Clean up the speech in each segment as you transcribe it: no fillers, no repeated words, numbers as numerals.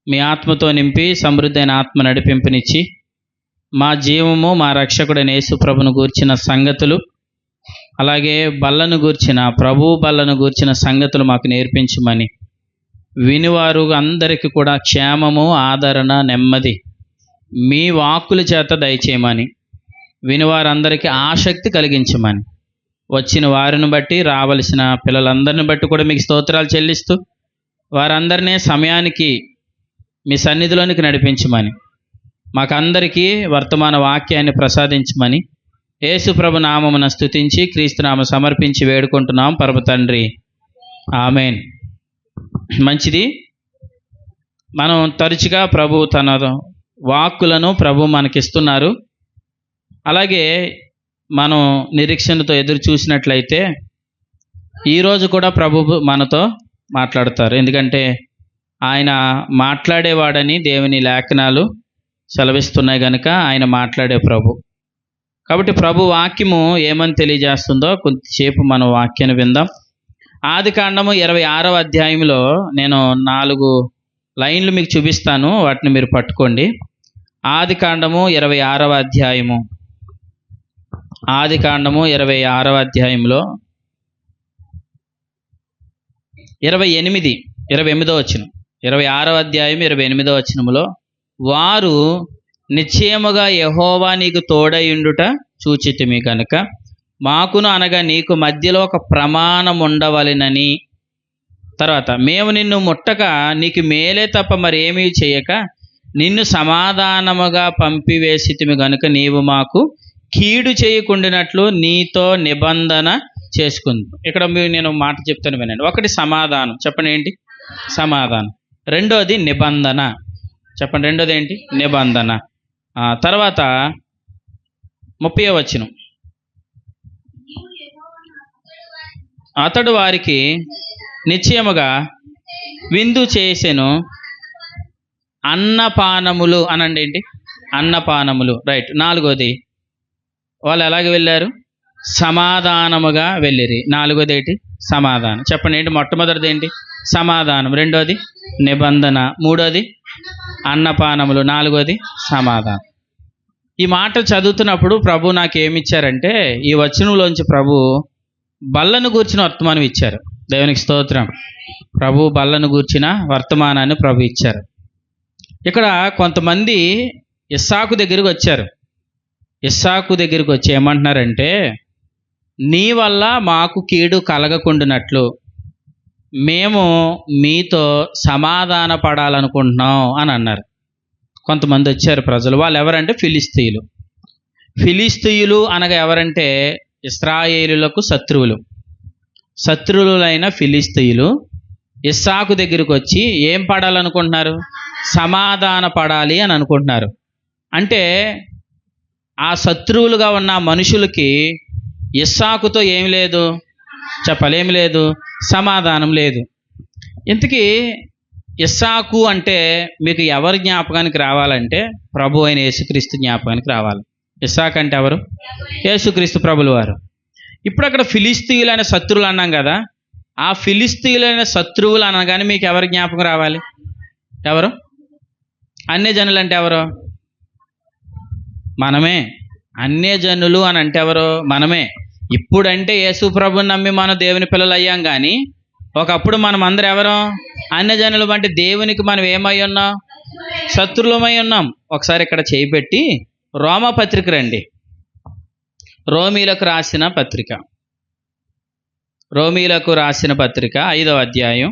మీ ఆత్మతో నింపి సమృద్ధైన ఆత్మ నడిపింపునిచ్చి మా జీవము మా రక్షకుడైన యేసు ప్రభును గూర్చిన సంగతులు, అలాగే బల్లను గూర్చిన బల్లను గూర్చిన సంగతులు మాకు నేర్పించమని, వినివారు అందరికీ కూడా క్షేమము, ఆదరణ, నెమ్మది మీ వాక్కుల చేత దయచేయమని, వినివారందరికీ ఆసక్తి కలిగించమని, వచ్చిన వారిని బట్టి రావలసిన పిల్లలందరిని బట్టి కూడా మీకు స్తోత్రాలు చెల్లిస్తూ వారందరినీ సమయానికి మీ సన్నిధిలోనికి నడిపించమని, మాకందరికీ వర్తమాన వాక్యాన్ని ప్రసాదించమని యేసు ప్రభు నామమున స్తుతించి క్రీస్తునామ సమర్పించి వేడుకుంటున్నాం పరమ తండ్రి, ఆమెన్. మంచిది. మనం తరచుగా ప్రభు తన వాక్కులను ప్రభు మనకిస్తున్నారు. అలాగే మనం నిరీక్షణతో ఎదురు చూసినట్లయితే ఈరోజు కూడా ప్రభు మనతో మాట్లాడతారు. ఎందుకంటే ఆయన మాట్లాడేవాడని దేవుని లేఖనాలు సెలవిస్తున్నాయి కనుక ఆయన మాట్లాడే ప్రభు. కాబట్టి ప్రభు వాక్యము ఏమని తెలియజేస్తుందో కొద్దిసేపు మనం వాక్యాన్ని విందాం. ఆదికాండము 26వ అధ్యాయంలో నేను 4 లైన్లు మీకు చూపిస్తాను, వాటిని మీరు పట్టుకోండి. ఆదికాండము 26వ అధ్యాయము, ఆదికాండము 26వ అధ్యాయంలో 28వ వచనం, 26వ అధ్యాయం 28వ వచనములో, వారు నిశ్చయముగా యెహోవా నీకు తోడయుండుట చూచితిమి కనుక మాకును అనగా నీకు మధ్యలో ఒక ప్రమాణం ఉండవలెనని, తర్వాత మేము నిన్ను ముట్టక నీకు మేలే తప్ప మరేమీ చేయక నిన్ను సమాధానముగా పంపివేసితిమి కనుక నీవు మాకు కీడు చేయకుండానట్లు నీతో నిబంధన చేసుకుంది. ఇక్కడ నేను మాట చెప్తాను వినండి. ఒకటి సమాధానం, చెప్పండి ఏంటి? సమాధానం. రెండోది నిబంధన, చెప్పండి రెండోది ఏంటి? నిబంధన. తర్వాత 30వ వచనం, అతడు వారికి నిశ్చయముగా విందు చేసెను, అన్నపానములు అనండి ఏంటి? అన్నపానములు. రైట్. 4వది వాళ్ళు ఎలాగ వెళ్ళారు? సమాధానముగా వెళ్ళిరి. 4వది ఏంటి? సమాధానం. చెప్పండి ఏంటి? మొట్టమొదటిది ఏంటి? సమాధానం. రెండోది నిబంధన. 3వది అన్నపానములు. 4వది సమాధానం. ఈ మాట చదువుతున్నప్పుడు ప్రభు నాకు ఏమిచ్చారంటే, ఈ వచనంలోంచి ప్రభు బల్లను గూర్చిన వర్తమానం ఇచ్చారు. దేవునికి స్తోత్రం. ప్రభు బల్లను గూర్చిన వర్తమానాన్ని ప్రభు ఇచ్చారు. ఇక్కడ కొంతమంది ఇస్సాకు దగ్గరికి వచ్చారు. ఇస్సాకు దగ్గరికి వచ్చి ఏమంటున్నారంటే, నీ వల్ల మాకు కీడు కలగకుండానట్లు మేము మీతో సమాధాన పడాలనుకుంటున్నాం అని అన్నారు. కొంతమంది వచ్చారు ప్రజలు. వాళ్ళు ఎవరంటే ఫిలిస్తీయులు. ఫిలిస్తీయులు అనగా ఎవరంటే ఇశ్రాయేలులకు శత్రువులైన ఫిలిస్తీయులు ఇస్సాకు దగ్గరికి వచ్చి ఏం పడాలనుకుంటున్నారు? సమాధాన పడాలి అని అనుకుంటున్నారు. అంటే ఆ శత్రువులుగా ఉన్న మనుషులకి ఇస్సాకుతో ఏమి లేదు, చెప్పలేమి లేదు, సమాధానం లేదు. ఇంతకీ ఇస్సాకు అంటే మీకు ఎవరి జ్ఞాపకానికి రావాలంటే ప్రభు అయిన యేసుక్రీస్తు జ్ఞాపకానికి రావాలి. ఇస్సాకు అంటే ఎవరు? యేసుక్రీస్తు ప్రభులు వారు. ఇప్పుడు అక్కడ ఫిలిస్తీయులైన శత్రువులు అన్నాం కదా, ఆ ఫిలిస్తీయులైన శత్రువులు అనగానే మీకు ఎవరి జ్ఞాపకం రావాలి? ఎవరు? అన్యజనులు అంటే ఎవరు? మనమే. అన్యజనులు అని అంటే ఎవరు? మనమే. ఇప్పుడంటే యేసు ప్రభుని నమ్మి మనం దేవుని పిల్లలు అయ్యాం, కానీ ఒకప్పుడు మనం అందరం ఎవరు? అన్యజనులు. అంటే దేవునికి మనం ఏమై ఉన్నాం? శత్రువులమై ఉన్నాం. ఒకసారి ఇక్కడ చేయిపెట్టి రోమపత్రిక రండి. రోమీలకు రాసిన పత్రిక, రోమీలకు రాసిన పత్రిక 5వ అధ్యాయం,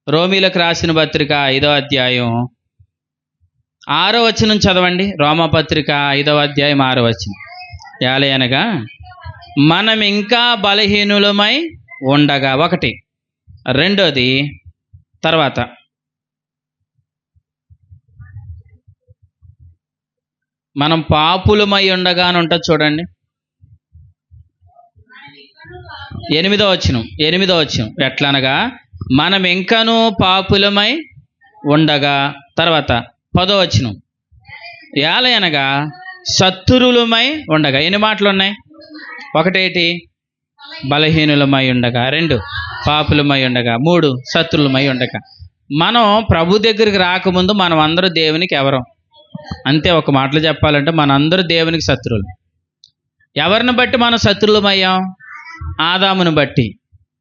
రోమీలకు రాసిన పత్రిక 5వ అధ్యాయం 6వ వచనం చదవండి. రోమపత్రిక 5వ అధ్యాయం 6వ వచనం. యాలయనగా మనం ఇంకా బలహీనులమై ఉండగా, ఒకటి. రెండోది తర్వాత మనం పాపులమై ఉండగా అని ఉంటుంది చూడండి. 8వ వచనం ఎట్లనగా మనం ఇంకనూ పాపులమై ఉండగా, తర్వాత 10వ వచనం యాలయనగా శత్రువులమై ఉండగా. ఎన్ని మాటలు ఉన్నాయి? ఒకటేటి? బలహీనులమై ఉండగా. 2 పాపులమై ఉండగా. 3 శత్రులమై ఉండగా. మనం ప్రభు దగ్గరికి రాకముందు మనం అందరూ దేవునికి ఎవరం? అంతే, ఒక మాటలో చెప్పాలంటే మనందరూ దేవునికి శత్రువులు. ఎవరిని బట్టి మనం శత్రులమయ్యాం? ఆదామును బట్టి.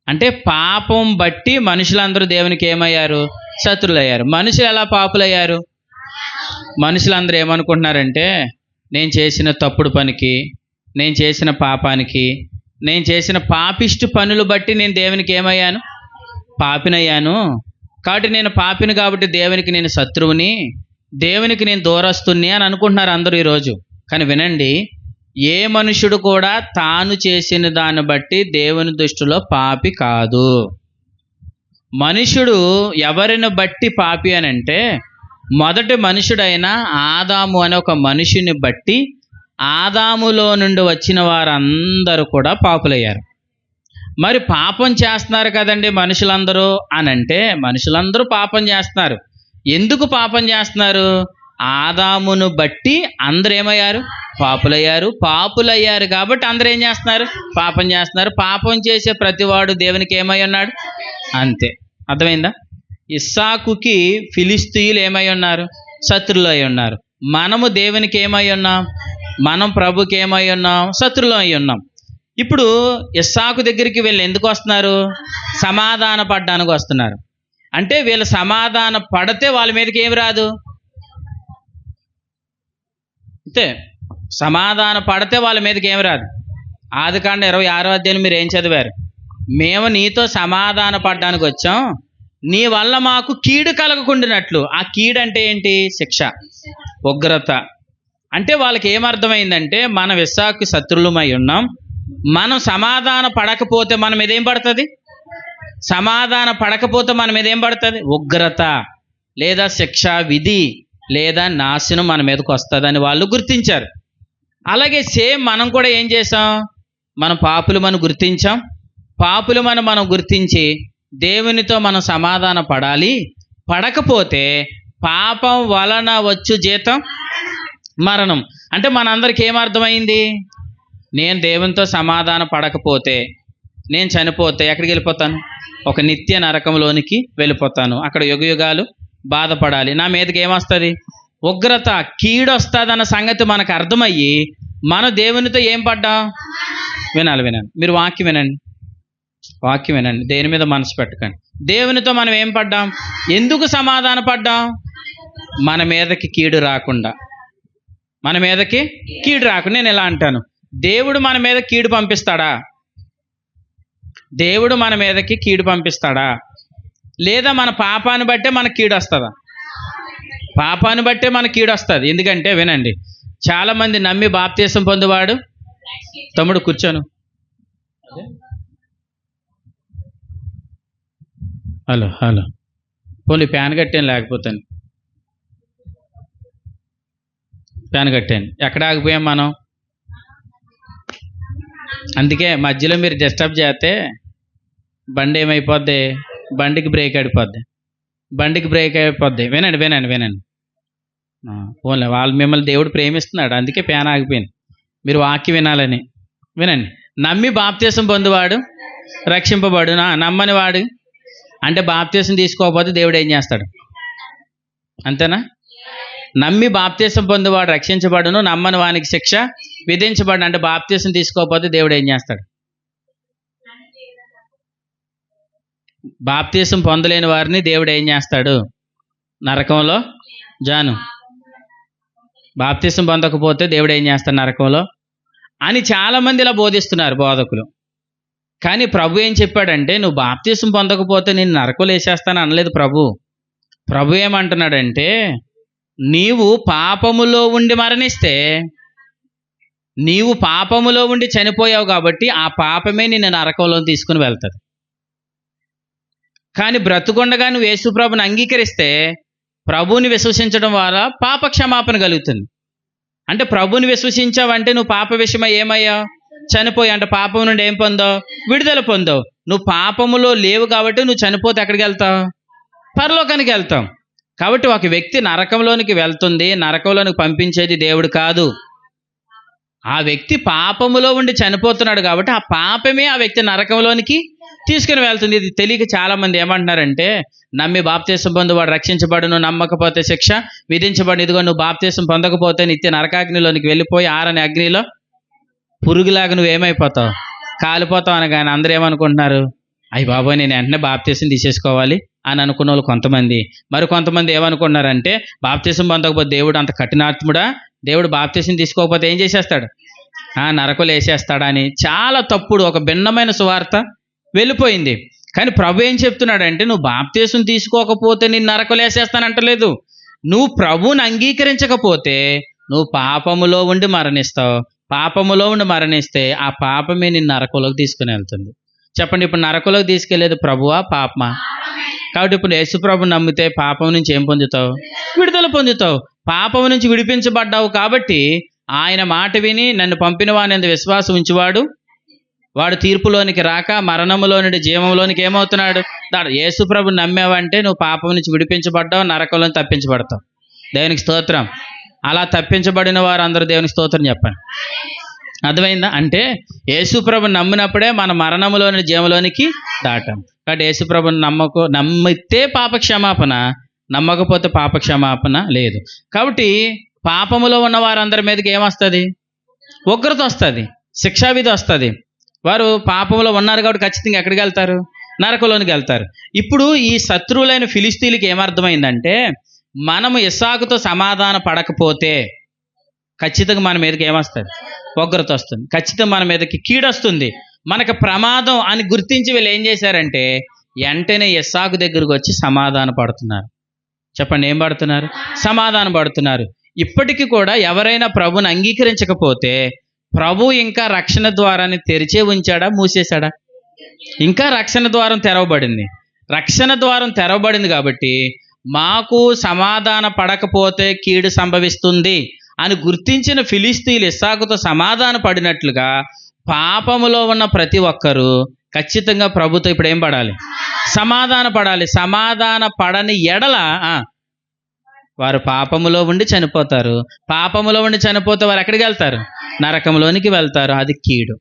అంటే పాపం బట్టి మనుషులందరూ దేవునికి ఏమయ్యారు? శత్రులయ్యారు. మనుషులు ఎలా పాపులయ్యారు? మనుషులందరూ ఏమనుకుంటున్నారంటే, నేను చేసిన తప్పుడు పనికి, నేను చేసిన పాపానికి, నేను చేసిన పాపిష్టి పనులు బట్టి నేను దేవునికి ఏమయ్యాను? పాపినయ్యాను. కాబట్టి నేను పాపిని కాబట్టి దేవునికి నేను శత్రువుని, దేవునికి నేను దూరస్తుని అని అనుకుంటున్నారు అందరూ ఈరోజు. కానీ వినండి, ఏ మనుషుడు కూడా తాను చేసిన దాన్ని బట్టి దేవుని దృష్టిలో పాపి కాదు. మనుషుడు ఎవరిని బట్టి పాపి అని అంటే, మొదటి మనుషుడైన ఆదాము అనే ఒక మనిషిని బట్టి ఆదాములో నుండి వచ్చిన వారందరూ కూడా పాపులయ్యారు. మరి పాపం చేస్తున్నారు కదండి మనుషులందరూ అని అంటే, మనుషులందరూ పాపం చేస్తున్నారు. ఎందుకు పాపం చేస్తున్నారు? ఆదామును బట్టి అందరూ ఏమయ్యారు? పాపులయ్యారు. పాపులయ్యారు కాబట్టి అందరూ ఏం చేస్తున్నారు? పాపం చేస్తున్నారు. పాపం చేసే ప్రతివాడు దేవునికి ఏమై ఉన్నాడు? అంతే. అర్థమైందా? ఇస్సాకుకి ఫిలిస్తీయులు ఏమై ఉన్నారు? శత్రులు అయి ఉన్నారు. మనము దేవునికి ఏమై ఉన్నాం? మనం ప్రభుకి ఏమై ఉన్నాం? శత్రులు అయి ఉన్నాం. ఇప్పుడు ఇస్సాకు దగ్గరికి వీళ్ళు ఎందుకు వస్తున్నారు? సమాధాన పడడానికి వస్తున్నారు. అంటే వీళ్ళు సమాధాన పడితే వాళ్ళ మీదకి ఏమి రాదు? అంతే, సమాధాన పడితే వాళ్ళ మీదకి ఏమి రాదు. ఆదికాండం 26వ అధ్యాయం మీరు ఏం చదివారు? మేము నీతో సమాధాన పడడానికి వచ్చాం, నీ వల్ల మాకు కీడు కలగకుండానట్లు. ఆ కీడు అంటే ఏంటి? శిక్ష, ఉగ్రత. అంటే వాళ్ళకి ఏమర్థమైందంటే, మనం ఇస్సాకు శత్రులమై ఉన్నాం, మనం సమాధాన పడకపోతే మన మీద ఏం పడుతుంది? సమాధాన పడకపోతే మన మీద ఏం పడుతుంది? ఉగ్రత, లేదా శిక్ష, విధి, లేదా నాశనం మన మీదకి వస్తుందని వాళ్ళు గుర్తించారు. అలాగే సేమ్ మనం కూడా ఏం చేసాం? మనం పాపులు మనం గుర్తించాం. పాపులు మనం గుర్తించి దేవునితో మనం సమాధాన పడాలి. పడకపోతే పాపం వలన వచ్చు జీతం మరణం. అంటే మనందరికి ఏమర్థమైంది? నేను దేవునితో సమాధాన పడకపోతే, నేను చనిపోతే ఎక్కడికి వెళ్ళిపోతాను? ఒక నిత్య నరకంలోనికి వెళ్ళిపోతాను. అక్కడ యుగయుగాలు బాధపడాలి. నా మీదకి ఏమొస్తుంది? ఉగ్రత, కీడు వస్తుంది అన్న సంగతి మనకు అర్థమయ్యి మనం దేవునితో ఏం పడ్డాం? వినాలి. మీరు వాక్యం వినండి. దేని మీద మనసు పెట్టకండి. దేవునితో మనం ఏం పడ్డాం? ఎందుకు సమాధాన పడ్డాం? మన మీదకి కీడు రాకుండా. నేను ఎలా అంటాను, దేవుడు మన మీద కీడు పంపిస్తాడా? దేవుడు మన మీదకి కీడు పంపిస్తాడా? లేదా మన పాపాన్ని బట్టే మనకు కీడు వస్తుందా? పాపాన్ని బట్టే మనకు కీడు వస్తుంది. ఎందుకంటే వినండి, చాలామంది నమ్మి బాప్తీసం పొందువాడు. తమ్ముడు కూర్చోను. హలో పోనీ ఫ్యాన్ కట్టాను, లేకపోతాను ఫ్యాన్ కట్టాను. ఎక్కడ ఆగిపోయాం మనం? అందుకే మధ్యలో మీరు డిస్టర్బ్ చేస్తే బండి ఏమైపోద్ది? బండికి బ్రేక్ అయిపోద్ది. వినండి. పోన్లే, వాళ్ళు మిమ్మల్ని దేవుడు ప్రేమిస్తున్నాడు, అందుకే ఫ్యాన్ ఆగిపోయింది. మీరు వాక్యం వినాలని. వినండి. నమ్మి బాప్తీసం పొందువాడు రక్షింపబడు, నమ్మని వాడు అంటే బాప్తీసం తీసుకోకపోతే దేవుడు ఏం చేస్తాడు? అంతేనా? నమ్మి బాప్తీసం పొందువాడు రక్షించబడును, నమ్మని వానికి శిక్ష విధించబడు. అంటే బాప్తీసం తీసుకోకపోతే దేవుడు ఏం చేస్తాడు? బాప్తీసం పొందలేని వారిని దేవుడు ఏం చేస్తాడు? నరకంలో జాను. బాప్తీసం పొందకపోతే దేవుడు ఏం చేస్తాడు? నరకంలో అని చాలామంది ఇలా బోధిస్తున్నారు బోధకులు. కానీ ప్రభు ఏం చెప్పాడంటే, నువ్వు బాప్తీసం పొందకపోతే నేను నరకంలో వేసేస్తాను అనలేదు ప్రభు. ప్రభు ఏమంటున్నాడంటే, నీవు పాపములో ఉండి మరణిస్తే, నీవు పాపములో ఉండి చనిపోయావు కాబట్టి ఆ పాపమే నిన్ను నరకంలో తీసుకుని వెళ్తుంది. కానీ బ్రతుకుండగా నువ్వు యేసు ప్రభుని అంగీకరిస్తే, ప్రభువుని విశ్వసించడం వల్ల పాప క్షమాపణ కలుగుతుంది. అంటే ప్రభువుని విశ్వసించావంటే నువ్వు పాప విషయమై ఏమయ్యావు? చనిపోయి. అంటే పాపం నుండి ఏం పొందావు? విడుదల పొందావు. నువ్వు పాపములో లేవు కాబట్టి నువ్వు చనిపోతే ఎక్కడికి వెళ్తావు? పరలోకానికి వెళ్తాం. కాబట్టి ఒక వ్యక్తి నరకంలోనికి వెళ్తుంది, నరకంలోనికి పంపించేది దేవుడు కాదు. ఆ వ్యక్తి పాపములో ఉండి చనిపోతున్నాడు కాబట్టి ఆ పాపమే ఆ వ్యక్తి నరకంలోనికి తీసుకుని వెళ్తుంది. ఇది తెలియక చాలా మంది ఏమంటున్నారంటే, నమ్మి బాప్తీసం పొందు వాడు రక్షించబడును, నమ్మకపోతే శిక్ష విధించబడి, ఇదిగో నువ్వు బాప్తీసం పొందకపోతే నిత్య నరకాగ్నిలోనికి వెళ్ళిపోయి ఆరని అగ్నిలో పురుగులాగా నువ్వేమైపోతావు, కాలిపోతావు అనగానే అందరూ ఏమనుకుంటున్నారు, అయ్యి బాబోయ్ నేను వెంటనే బాప్తీసం తీసేసుకోవాలి అని అనుకున్న వాళ్ళు కొంతమంది. మరి కొంతమంది ఏమనుకున్నారంటే, బాప్తీసం పొందకపోతే దేవుడు అంత కఠినాత్ముడా, దేవుడు బాప్తీసం తీసుకోకపోతే ఏం చేసేస్తాడు, నరకలు వేసేస్తాడా అని చాలా తప్పుడు ఒక భిన్నమైన సువార్త వెళ్ళిపోయింది. కానీ ప్రభు ఏం చెప్తున్నాడంటే, నువ్వు బాప్తీసం తీసుకోకపోతే నేను నరకలు వేసేస్తానంటలేదు. నువ్వు ప్రభువుని అంగీకరించకపోతే నువ్వు పాపములో ఉండి మరణిస్తావు. పాపములో ఉండి మరణిస్తే ఆ పాపమే నిన్ను నరకంలోకి తీసుకుని వెళ్తుంది. చెప్పండి, ఇప్పుడు నరకంలోకి తీసుకెళ్లేది ప్రభువా పాపమా? కాబట్టి ఇప్పుడు యేసు ప్రభు నమ్మితే పాపం నుంచి ఏం పొందుతావు? విడుదల పొందుతావు. పాపం నుంచి విడిపించబడ్డావు కాబట్టి ఆయన మాట విని నన్ను పంపిన వాని విశ్వాసం ఉంచువాడు వాడు తీర్పులోనికి రాక మరణములో నుండి జీవంలోనికి ఏమవుతున్నాడు? యేసు ప్రభు నమ్మావంటే నువ్వు పాపం నుంచి విడిపించబడ్డావు, నరకంలో తప్పించబడతావు. దేవునికి స్తోత్రం. అలా తప్పించబడిన వారు అందరూ దేవునికి స్తోత్రం చెప్పండి. అర్థమైందా? అంటే యేసుప్రభు నమ్మినప్పుడే మన మరణములోని జీవంలోనికి దాటాం. కాబట్టి యేసుప్రభుని నమ్మితే పాప క్షమాపణ, నమ్మకపోతే పాప క్షమాపణ లేదు. కాబట్టి పాపములో ఉన్న వారందరి మీదకి ఏమొస్తుంది? ఉగ్రత వస్తుంది, శిక్షావిధి వస్తుంది. వారు పాపంలో ఉన్నారు కాబట్టి ఖచ్చితంగా ఎక్కడికి వెళ్తారు? నరకంలోనికి వెళ్తారు. ఇప్పుడు ఈ శత్రువులైన ఫిలిస్తీన్లకి ఏమర్థమైందంటే, మనము ఇస్సాకుతో సమాధాన పడకపోతే ఖచ్చితంగా మన మీదకి ఏమొస్తుంది? ఉగ్రత వస్తుంది. ఖచ్చితంగా మన మీదకి కీడొస్తుంది, మనకు ప్రమాదం అని గుర్తించి వీళ్ళు ఏం చేశారంటే వెంటనే ఇస్సాకు దగ్గరకు వచ్చి సమాధాన పడుతున్నారు. చెప్పండి, ఏం పడుతున్నారు? సమాధాన పడుతున్నారు. ఇప్పటికీ కూడా ఎవరైనా ప్రభుని అంగీకరించకపోతే ప్రభు ఇంకా రక్షణ ద్వారాన్ని తెరిచే ఉంచాడా, మూసేశాడా? ఇంకా రక్షణ ద్వారం తెరవబడింది. రక్షణ ద్వారం తెరవబడింది కాబట్టి మాకు సమాధాన పడకపోతే కీడు సంభవిస్తుంది అని గుర్తించిన ఫిలిస్తీన్లు ఇస్సాకుతో సమాధాన పడినట్లుగా పాపములో ఉన్న ప్రతి ఒక్కరూ ఖచ్చితంగా ప్రభుతో ఇప్పుడు ఏం పడాలి? సమాధాన పడాలి. సమాధాన పడని ఎడల వారు పాపములో ఉండి చనిపోతారు. పాపములో ఉండి చనిపోతే వారు ఎక్కడికి వెళ్తారు? నరకంలోనికి వెళ్తారు. అది కీడు.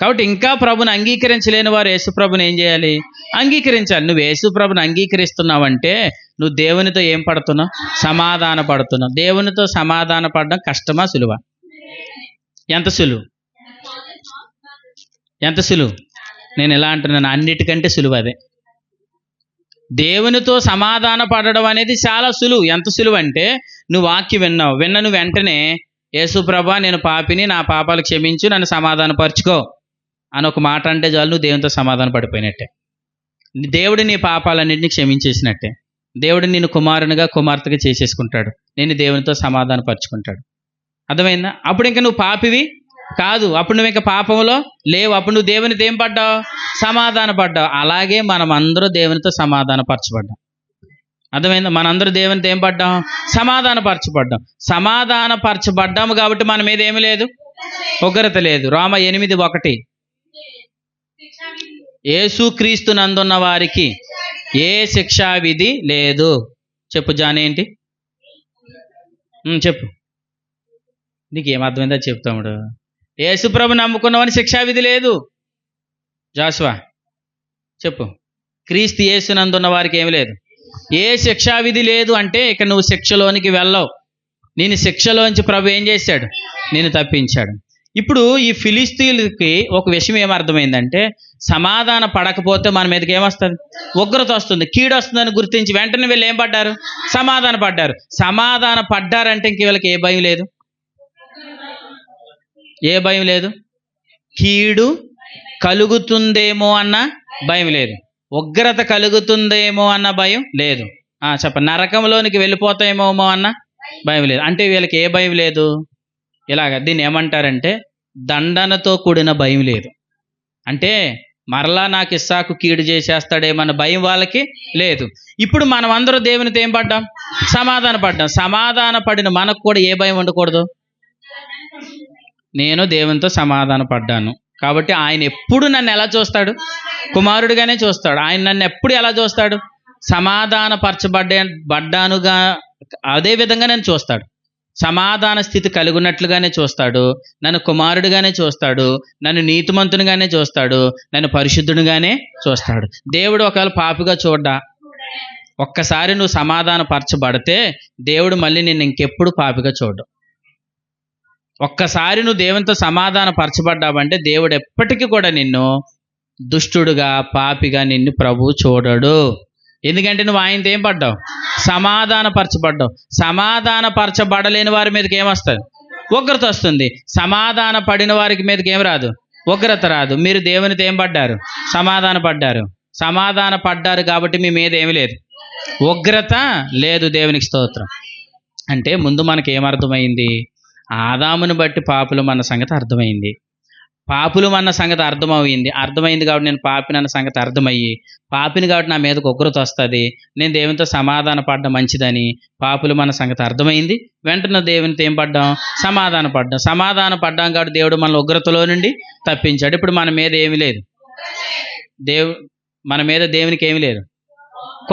కాబట్టి ఇంకా ప్రభుని అంగీకరించలేని వారు యేసుప్రభుని ఏం చేయాలి? అంగీకరించాలి. నువ్వు యేసుప్రభుని అంగీకరిస్తున్నావంటే నువ్వు దేవునితో ఏం పడుతున్నావు? సమాధాన పడుతున్నావు. దేవునితో సమాధాన పడడం కష్టమా, సులువా? ఎంత సులువు? ఎంత సులువు? నేను ఎలా అంటున్నాను, అన్నిటికంటే సులువు అదే. దేవునితో సమాధాన పడడం అనేది చాలా సులువు. ఎంత సులువు అంటే, నువ్వు వాక్యం నువ్వు వెంటనే యేసు ప్రభా నేను పాపిని, నా పాపాలు క్షమించు, నన్ను సమాధాన పరుచుకో అని ఒక మాట అంటే చాలు, నువ్వు దేవునితో సమాధాన పడిపోయినట్టే. దేవుడు నీ పాపాలన్నింటినీ క్షమించేసినట్టే. దేవుడు నిన్ను కుమారునిగా కుమార్తెగా చేసేసుకుంటాడు, నేను దేవునితో సమాధాన పరుచుకుంటాడు. అర్థమైందా? అప్పుడు ఇంకా నువ్వు పాపివి కాదు, అప్పుడు నువ్వు ఇంకా పాపంలో లేవు. అప్పుడు నువ్వు దేవునితో ఏం పడ్డావు? సమాధాన పడ్డావు. అలాగే మనం అందరూ దేవునితో సమాధాన పరచబడ్డాం. అర్థమైందా? మనందరూ దేవునితో ఏం పడ్డాం? సమాధాన పరచబడ్డాం. సమాధాన పరచబడ్డాము కాబట్టి మన మీద ఏమి లేదు? ఉగ్రత లేదు. రోమ 8:1 యేసుక్రీస్తు నందున్న వారికి ఏ శిక్షా విధి లేదు. చెప్పు జాన్, ఏంటి చెప్పు, నీకేమర్థమైందో చెప్తాముడు. యేసుప్రభు నమ్ముకున్నవని శిక్షా విధి లేదు. జాషువా చెప్పు, క్రీస్తు యేసునందున్న వారికి ఏమి లేదు, ఏ శిక్షా విధి లేదు. అంటే ఇక నువ్వు శిక్షలోనికి వెళ్ళవు. నేను శిక్షలోంచి ప్రభు ఏం చేశాడు? నేను తప్పించాడు. ఇప్పుడు ఈ ఫిలిస్తీన్లకి ఒక విషయం ఏమర్థమైందంటే, సమాధాన పడకపోతే మన మీదకి ఏమొస్తుంది? ఉగ్రత వస్తుంది, కీడు వస్తుందని గుర్తించి వెంటనే వీళ్ళు ఏం పడ్డారు? సమాధాన పడ్డారు. సమాధాన పడ్డారంటే ఇంక వీళ్ళకి ఏ భయం లేదు, ఏ భయం లేదు. కీడు కలుగుతుందేమో అన్న భయం లేదు, ఉగ్రత కలుగుతుందేమో అన్న భయం లేదు. నరకంలోనికి వెళ్ళిపోతాయేమో అన్న భయం లేదు. అంటే వీళ్ళకి ఏ భయం లేదు? దీన్ని ఏమంటారంటే దండనతో కూడిన భయం లేదు. అంటే మరలా నాకు ఇస్సాకు కీడు చేసేస్తాడేమన్న భయం వాళ్ళకి లేదు. ఇప్పుడు మనం అందరూ దేవునితో ఏం పడ్డాం? సమాధాన పడ్డాం. సమాధాన పడిన మనకు కూడా ఏ భయం ఉండకూడదు? నేను దేవునితో సమాధాన పడ్డాను కాబట్టి ఆయన ఎప్పుడు నన్ను ఎలా చూస్తాడు? కుమారుడిగానే చూస్తాడు. ఆయన నన్ను ఎప్పుడు ఎలా చూస్తాడు? సమాధాన పరచబడ్డానుగా అదే విధంగా నన్ను చూస్తాడు. సమాధాన స్థితి కలుగున్నట్లుగానే చూస్తాడు, నన్ను కుమారుడిగానే చూస్తాడు, నన్ను నీతిమంతునిగానే చూస్తాడు, నన్ను పరిశుద్ధునిగానే చూస్తాడు. దేవుడు ఒకవేళ పాపిగా చూడ్డా. ఒక్కసారి నువ్వు సమాధాన పరచబడితే దేవుడు మళ్ళీ నిన్ను ఇంకెప్పుడు పాపిగా చూడ్డు. ఒక్కసారి నువ్వు దేవునితో సమాధాన పరచబడ్డావంటే దేవుడు ఎప్పటికీ కూడా నిన్ను దుష్టుడుగా, పాపిగా నిన్ను ప్రభువు చూడడు. ఎందుకంటే నువ్వు ఆయనతో ఏం పడ్డావు? సమాధాన పరచబడ్డావు. సమాధాన పరచబడలేని వారి మీదకి ఏమొస్తుంది? ఉగ్రత వస్తుంది. సమాధాన పడిన వారికి మీదకి ఏం రాదు? ఉగ్రత రాదు. మీరు దేవునితో ఏం పడ్డారు? సమాధాన పడ్డారు. సమాధాన పడ్డారు కాబట్టి మీ మీద ఏమి లేదు, ఉగ్రత లేదు. దేవునికి స్తోత్రం. అంటే ముందు మనకి ఏమర్థమైంది? ఆదామును బట్టి పాపులు మన సంగతి అర్థమైంది. పాపులు అన్న సంగతి అర్థమైంది కాబట్టి నేను పాపిని అన్న సంగతి అర్థమయ్యి, పాపిని కాబట్టి నా మీదకు ఉగ్రత వస్తుంది, నేను దేవునితో సమాధాన పడ్డం మంచిదని పాపులు మన సంగతి అర్థమైంది. వెంటనే దేవునితో ఏం పడ్డాం? సమాధాన పడ్డాం కాబట్టి దేవుడు మన ఉగ్రతలో నుండి తప్పించాడు. ఇప్పుడు మన మీద ఏమీ లేదు, మన మీద దేవునికి ఏమీ లేదు,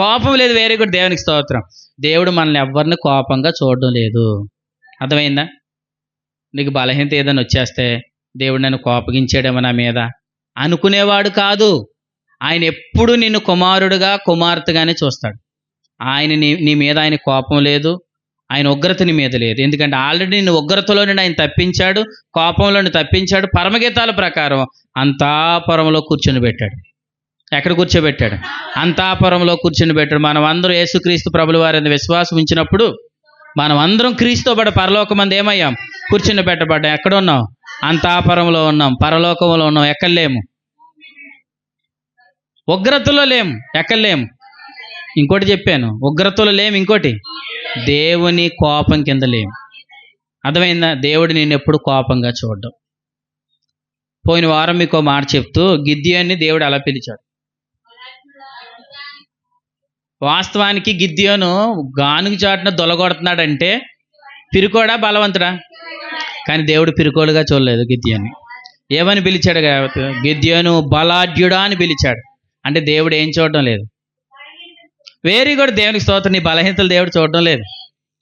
కోపం లేదు. వెరీ గుడ్, దేవునికి స్తోత్రం. దేవుడు మనల్ని ఎవరిని కోపంగా చూడడం లేదు. అర్థమైందా? నీకు బలహీనత ఏదైనా వచ్చేస్తే దేవుడు నన్ను కోపగించాడేమో నా మీద అనుకునేవాడు కాదు. ఆయన ఎప్పుడు నిన్ను కుమారుడుగా, కుమార్తెగానే చూస్తాడు. నీ మీద ఆయన కోపం లేదు, ఆయన ఉగ్రత నీ మీద లేదు. ఎందుకంటే ఆల్రెడీ నిన్ను ఉగ్రతలో నుండి ఆయన తప్పించాడు, కోపంలో నుండి తప్పించాడు. పరమగీతాల ప్రకారం అంతాపురంలో కూర్చొని పెట్టాడు. ఎక్కడ కూర్చోబెట్టాడు? అంతాపురంలో కూర్చొని పెట్టాడు. మనం అందరూ యేసుక్రీస్తు ప్రభుల వారిని విశ్వాసం ఉంచినప్పుడు మనం అందరం క్రీస్తుతో పాటు పరలోకమందు ఏమయ్యాం? కూర్చుని పెట్టబడ్డాం. ఎక్కడ ఉన్నాం? అంతాపురంలో ఉన్నాం, పరలోకంలో ఉన్నాం. ఎక్కడ లేము? ఉగ్రతలో లేము, ఎక్కడ లేము. ఇంకోటి చెప్పాను, ఉగ్రతలో లేము. ఇంకోటి, దేవుని కోపం కింద లేము. అర్థమైందా? దేవుడు నిన్ను ఎప్పుడు కోపంగా చూడడం. పోయిన వారం మీకు మాట చెప్తూ గిద్యోన్ని దేవుడు అలా పిలిచాడు. వాస్తవానికి గిద్యోను గానుగు చాటున దొలగొడుతున్నాడంటే పిరుకోడా, బలవంతుడా? కానీ దేవుడు పిరుకోడుగా చూడలేదు గిద్యోన్ని. ఏమని పిలిచాడు? గిద్యోను బలాఢ్యుడా అని పిలిచాడు. అంటే దేవుడు ఏం చూడడం లేదు? వెరీ గుడ్, దేవునికి స్తోత్రం. నీ బలహీనతలు దేవుడు చూడడం లేదు.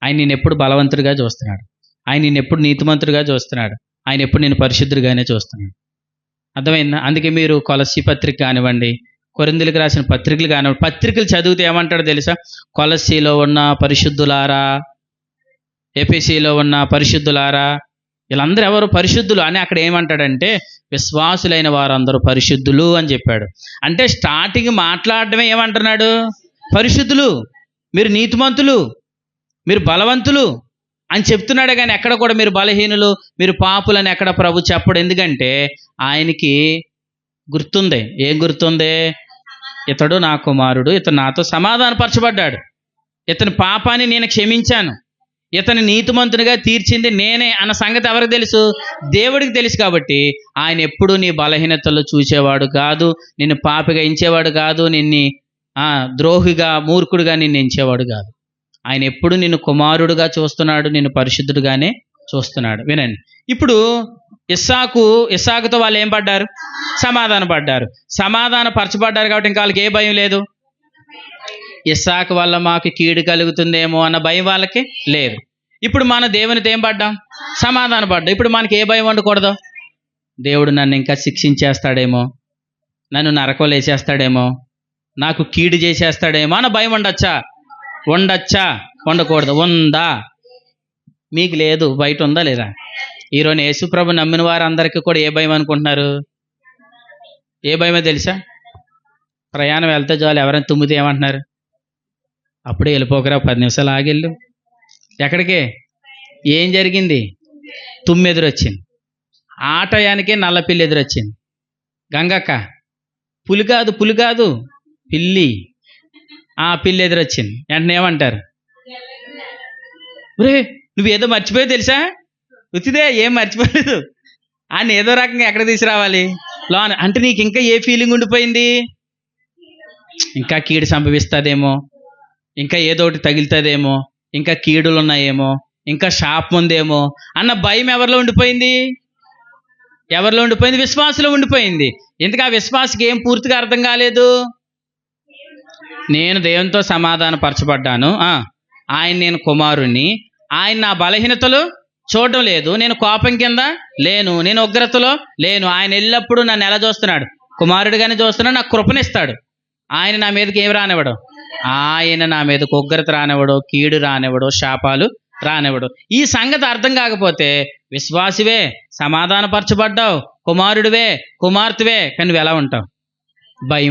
ఆయన నిన్ను ఎప్పుడు బలవంతుడిగా చూస్తున్నాడు. ఆయన నిన్ను ఎప్పుడు నీతిమంతుడిగా చూస్తున్నాడు. ఆయన ఎప్పుడు నేను పరిశుద్ధుడిగానే చూస్తున్నాడు. అర్థమైందా? అందుకే మీరు కొలస్సీ పత్రిక కానివ్వండి, కొరింథీయులకు రాసిన పత్రికలు కానివ్వండి, పత్రికలు చదివితే ఏమంటాడో తెలుసా? కొలస్సీలో ఉన్న పరిశుద్ధులారా, ఎఫెసీలో ఉన్న పరిశుద్ధులారా, వీళ్ళందరూ ఎవరు? పరిశుద్ధులు అని. అక్కడ ఏమంటాడంటే విశ్వాసులైన వారందరూ పరిశుద్ధులు అని చెప్పాడు. అంటే స్టార్టింగ్ మాట్లాడడమే ఏమంటున్నాడు? పరిశుద్ధులు, మీరు నీతిమంతులు, మీరు బలవంతులు అని చెప్తున్నాడే కానీ ఎక్కడ కూడా మీరు బలహీనులు, మీరు పాపులని ఎక్కడ ప్రభు చెప్పడు. ఎందుకంటే ఆయనకి గుర్తుంది. ఏం గుర్తుంది? ఇతడు నా కుమారుడు, ఇతను నాతో సమాధానపరచబడ్డాడు, ఇతని పాపాన్ని నేను క్షమించాను, ఇతని నీతిమంతునిగా తీర్చింది నేనే అన్న సంగతి ఎవరికి తెలుసు? దేవుడికి తెలుసు. కాబట్టి ఆయన ఎప్పుడు నీ బలహీనతలు చూసేవాడు కాదు, నిన్ను పాపిగా ఎంచేవాడు కాదు, నిన్ను ద్రోహిగా, మూర్ఖుడిగా నిన్ను ఎంచేవాడు కాదు. ఆయన ఎప్పుడు నిన్ను కుమారుడుగా చూస్తున్నాడు, నిన్ను పరిశుద్ధుడుగానే చూస్తున్నాడు. వినండి, ఇప్పుడు ఇస్సాకుతో వాళ్ళు ఏం పడ్డారు? సమాధాన పడ్డారు. సమాధాన పరచబడ్డారు కాబట్టి ఇంకా వాళ్ళకి ఏ భయం లేదు. ఇస్సాకు వల్ల మాకు కీడు కలుగుతుందేమో అన్న భయం వాళ్ళకి లేదు. ఇప్పుడు మన దేవునితో ఏం పడ్డాం? సమాధాన పడ్డాం. ఇప్పుడు మనకి ఏ భయం ఉండకూడదు? దేవుడు నన్ను ఇంకా శిక్షించేస్తాడేమో, నన్ను నరకంలో వేసేస్తాడేమో, నాకు కీడు చేసేస్తాడేమో అన్న భయం ఉండొచ్చా? ఉండకూడదు. ఉందా? మీకు లేదు. బయట ఉందా లేదా? ఈరోజు యేసుప్రభు నమ్మిన వారందరికీ కూడా ఏ భయం అనుకుంటున్నారు? ఏ భయమో తెలుసా? ప్రయాణం వెళ్తే చాలు, ఎవరైనా తుమ్మితే ఏమంటున్నారు? అప్పుడే వెళ్ళిపోకరా, 10 నిమిషాలు ఆగిళ్ళు. ఎక్కడికి? ఏం జరిగింది? తుమ్మి ఎదురొచ్చింది. ఆ టయానికే నల్లపిల్లి ఎదురొచ్చింది. గంగక్క, పులి కాదు పిల్లి. ఆ పిల్లి ఎదురొచ్చింది. వెంటనే ఏమంటారు? ఒరే, నువ్వేదో మర్చిపోయి తెలుసా? ఉచిదే, ఏం మర్చిపోలేదు అని ఏదో రకంగా ఎక్కడ తీసుకురావాలి లోన. అంటే నీకు ఇంకా ఏ ఫీలింగ్ ఉండిపోయింది? ఇంకా కీడు సంభవిస్తుందేమో, ఇంకా ఏదోటి తగులుతుందేమో, ఇంకా కీడులు ఉన్నాయేమో, ఇంకా శాపం ఉందేమో అన్న భయం ఎవరిలో ఉండిపోయింది? విశ్వాసంలో ఉండిపోయింది. ఎందుకు? ఆ విశ్వాసకి ఏం పూర్తిగా అర్థం కాలేదు. నేను దేవునితో సమాధాన పరచబడ్డాను, ఆయన నేను కుమారుణ్ణి, ఆయన నా బలహీనతలు చూడడం లేదు, నేను కోపం కింద లేను, నేను ఉగ్రతలో లేను. ఆయన ఎల్లప్పుడూ నన్ను ఎలా చూస్తున్నాడు? కుమారుడిగానే చూస్తున్నాడు, నాకు కృపనిస్తాడు. ఆయన నా మీదకి ఏమి రానివ్వడు, ఆయన నా మీదకి ఉగ్రత రానివ్వడు, కీడు రానివ్వడు, శాపాలు రానివ్వడు. ఈ సంగతి అర్థం కాకపోతే విశ్వాసివే, సమాధానపరచబడ్డావు, కుమారుడివే, కుమార్తెవే, కానీ నువ్వు ఎలా ఉంటావు?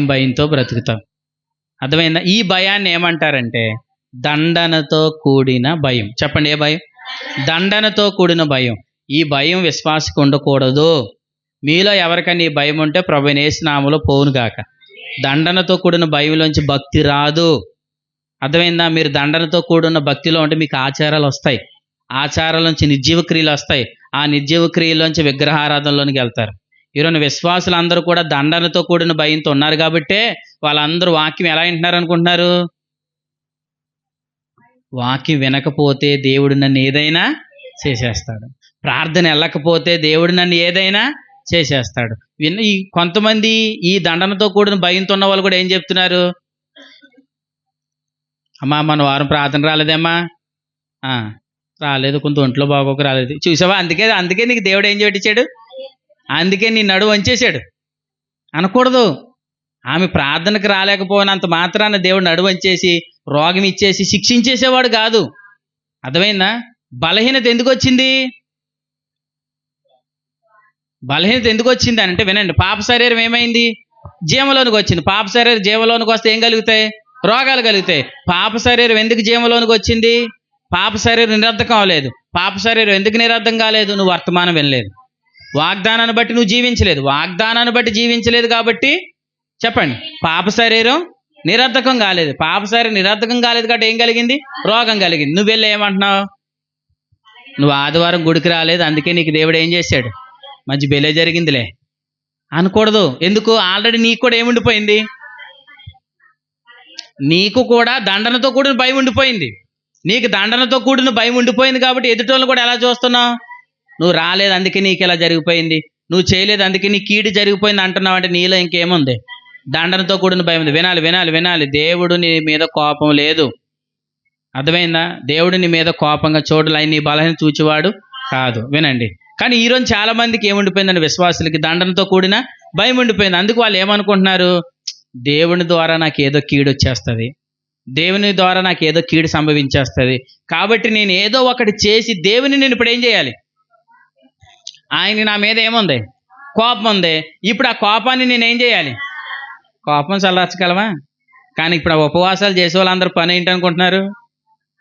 భయంతో బ్రతుకుతావు. అర్థమైందా? ఈ భయాన్ని ఏమంటారంటే దండనతో కూడిన భయం. చెప్పండి, ఏ భయం? దండనతో కూడిన భయం. ఈ భయం విశ్వాసకు ఉండకూడదు. మీలో ఎవరికైనా ఈ భయం ఉంటే ప్రభువైన యేసు నామములో పోవునుగాక. దండనతో కూడిన భయంలోంచి భక్తి రాదు. అర్థమైందా? మీరు దండనతో కూడిన భక్తిలో ఉంటే మీకు ఆచారాలు వస్తాయి, ఆచారాల నుంచి నిర్జీవ క్రియలు వస్తాయి, ఆ నిర్జీవ క్రియలోంచి విగ్రహారాధనలోనికి వెళ్తారు. ఈరోజు విశ్వాసులు అందరూ కూడా దండనతో కూడిన భయంతో ఉన్నారు కాబట్టే వాళ్ళందరూ వాక్యం ఎలా వింటున్నారు అనుకుంటున్నారు? వాక్యం వినకపోతే దేవుడు నన్ను ఏదైనా చేసేస్తాడు, ప్రార్థన వెళ్ళకపోతే దేవుడు నన్ను ఏదైనా చేసేస్తాడు. ఈ కొంతమంది ఈ దండనతో కూడిన భయంతో ఉన్న వాళ్ళు కూడా ఏం చెప్తున్నారు? అమ్మా మన వారం ప్రార్థన రాలేదమ్మా, రాలేదు, కొంత ఒంట్లో బాగోక రాలేదు. చూసావా, అందుకే నీకు దేవుడు ఏం చేయించాడు, అందుకే నీ నడువు వంచేశాడు అనకూడదు. ఆమె ప్రార్థనకు రాలేకపోయినంత మాత్రాన దేవుడు నడువు వంచేసి రోగం ఇచ్చేసి శిక్షించేసేవాడు కాదు. అర్థమైందా? బలహీనత ఎందుకు వచ్చింది? బలహీనత ఎందుకు వచ్చింది అని అంటే వినండి, పాప శరీరం ఏమైంది? జీవంలోనికి వచ్చింది. పాప శరీరం జీవంలోనికి వస్తే ఏం కలుగుతాయి? రోగాలు కలుగుతాయి. పాప శరీరం ఎందుకు జీవంలోనికి వచ్చింది? పాప శరీరం నిరర్ధకం అవ్వలేదు. పాప శరీరం ఎందుకు నిరర్ధం కాలేదు? నువ్వు వర్తమానం వినలేదు, వాగ్దానాన్ని బట్టి నువ్వు జీవించలేదు. వాగ్దానాన్ని బట్టి జీవించలేదు కాబట్టి చెప్పండి, పాప శరీరం నిరర్ధకం కాలేదు. పాప శరీరం నిరర్ధకం కాలేదు కాబట్టి ఏం కలిగింది? రోగం కలిగింది. నువ్వు వెళ్ళి ఏమంటున్నావు? నువ్వు ఆదివారం గుడికి రాలేదు, అందుకే నీకు దేవుడు ఏం చేశాడు, మంచి బెలే జరిగిందిలే అనకూడదు. ఎందుకు? ఆల్రెడీ నీకు కూడా ఏముండిపోయింది? నీకు కూడా దండనతో కూడిన భయం ఉండిపోయింది. నీకు దండనతో కూడిన భయం ఉండిపోయింది కాబట్టి ఎదుటోళ్ళని కూడా ఎలా చూస్తున్నావు? నువ్వు రాలేదు అందుకే నీకు ఇలా జరిగిపోయింది, నువ్వు చేయలేదు అందుకే నీ కీడు జరిగిపోయింది అంటున్నావు. అంటే నీలో ఇంకేముంది? దండనతో కూడిన భయం ఉంది. వినాలి. దేవుడు నీ మీద కోపం లేదు. అర్థమైందా? దేవుడు నీ మీద కోపంగా చూడలే, నీ బలహీన చూచేవాడు కాదు. వినండి. కానీ ఈరోజు చాలా మందికి ఏముండిపోయిందండి? విశ్వాసులకి దండనతో కూడిన భయం ఉండిపోయింది. అందుకు వాళ్ళు ఏమనుకుంటున్నారు? దేవుని ద్వారా నాకు ఏదో కీడు వచ్చేస్తుంది, దేవుని ద్వారా నాకు ఏదో కీడు సంభవించేస్తుంది, కాబట్టి నేను ఏదో ఒకటి చేసి దేవుని నేను ఇప్పుడు ఏం చేయాలి? ఆయన నా మీద ఏముంది? కోపం ఉంది. ఇప్పుడు ఆ కోపాన్ని నేనేం చేయాలి? కోపం చల్లార్చగలవా? కానీ ఇప్పుడు ఆ ఉపవాసాలు చేసే వాళ్ళందరూ పని ఏంటనుకుంటున్నారు?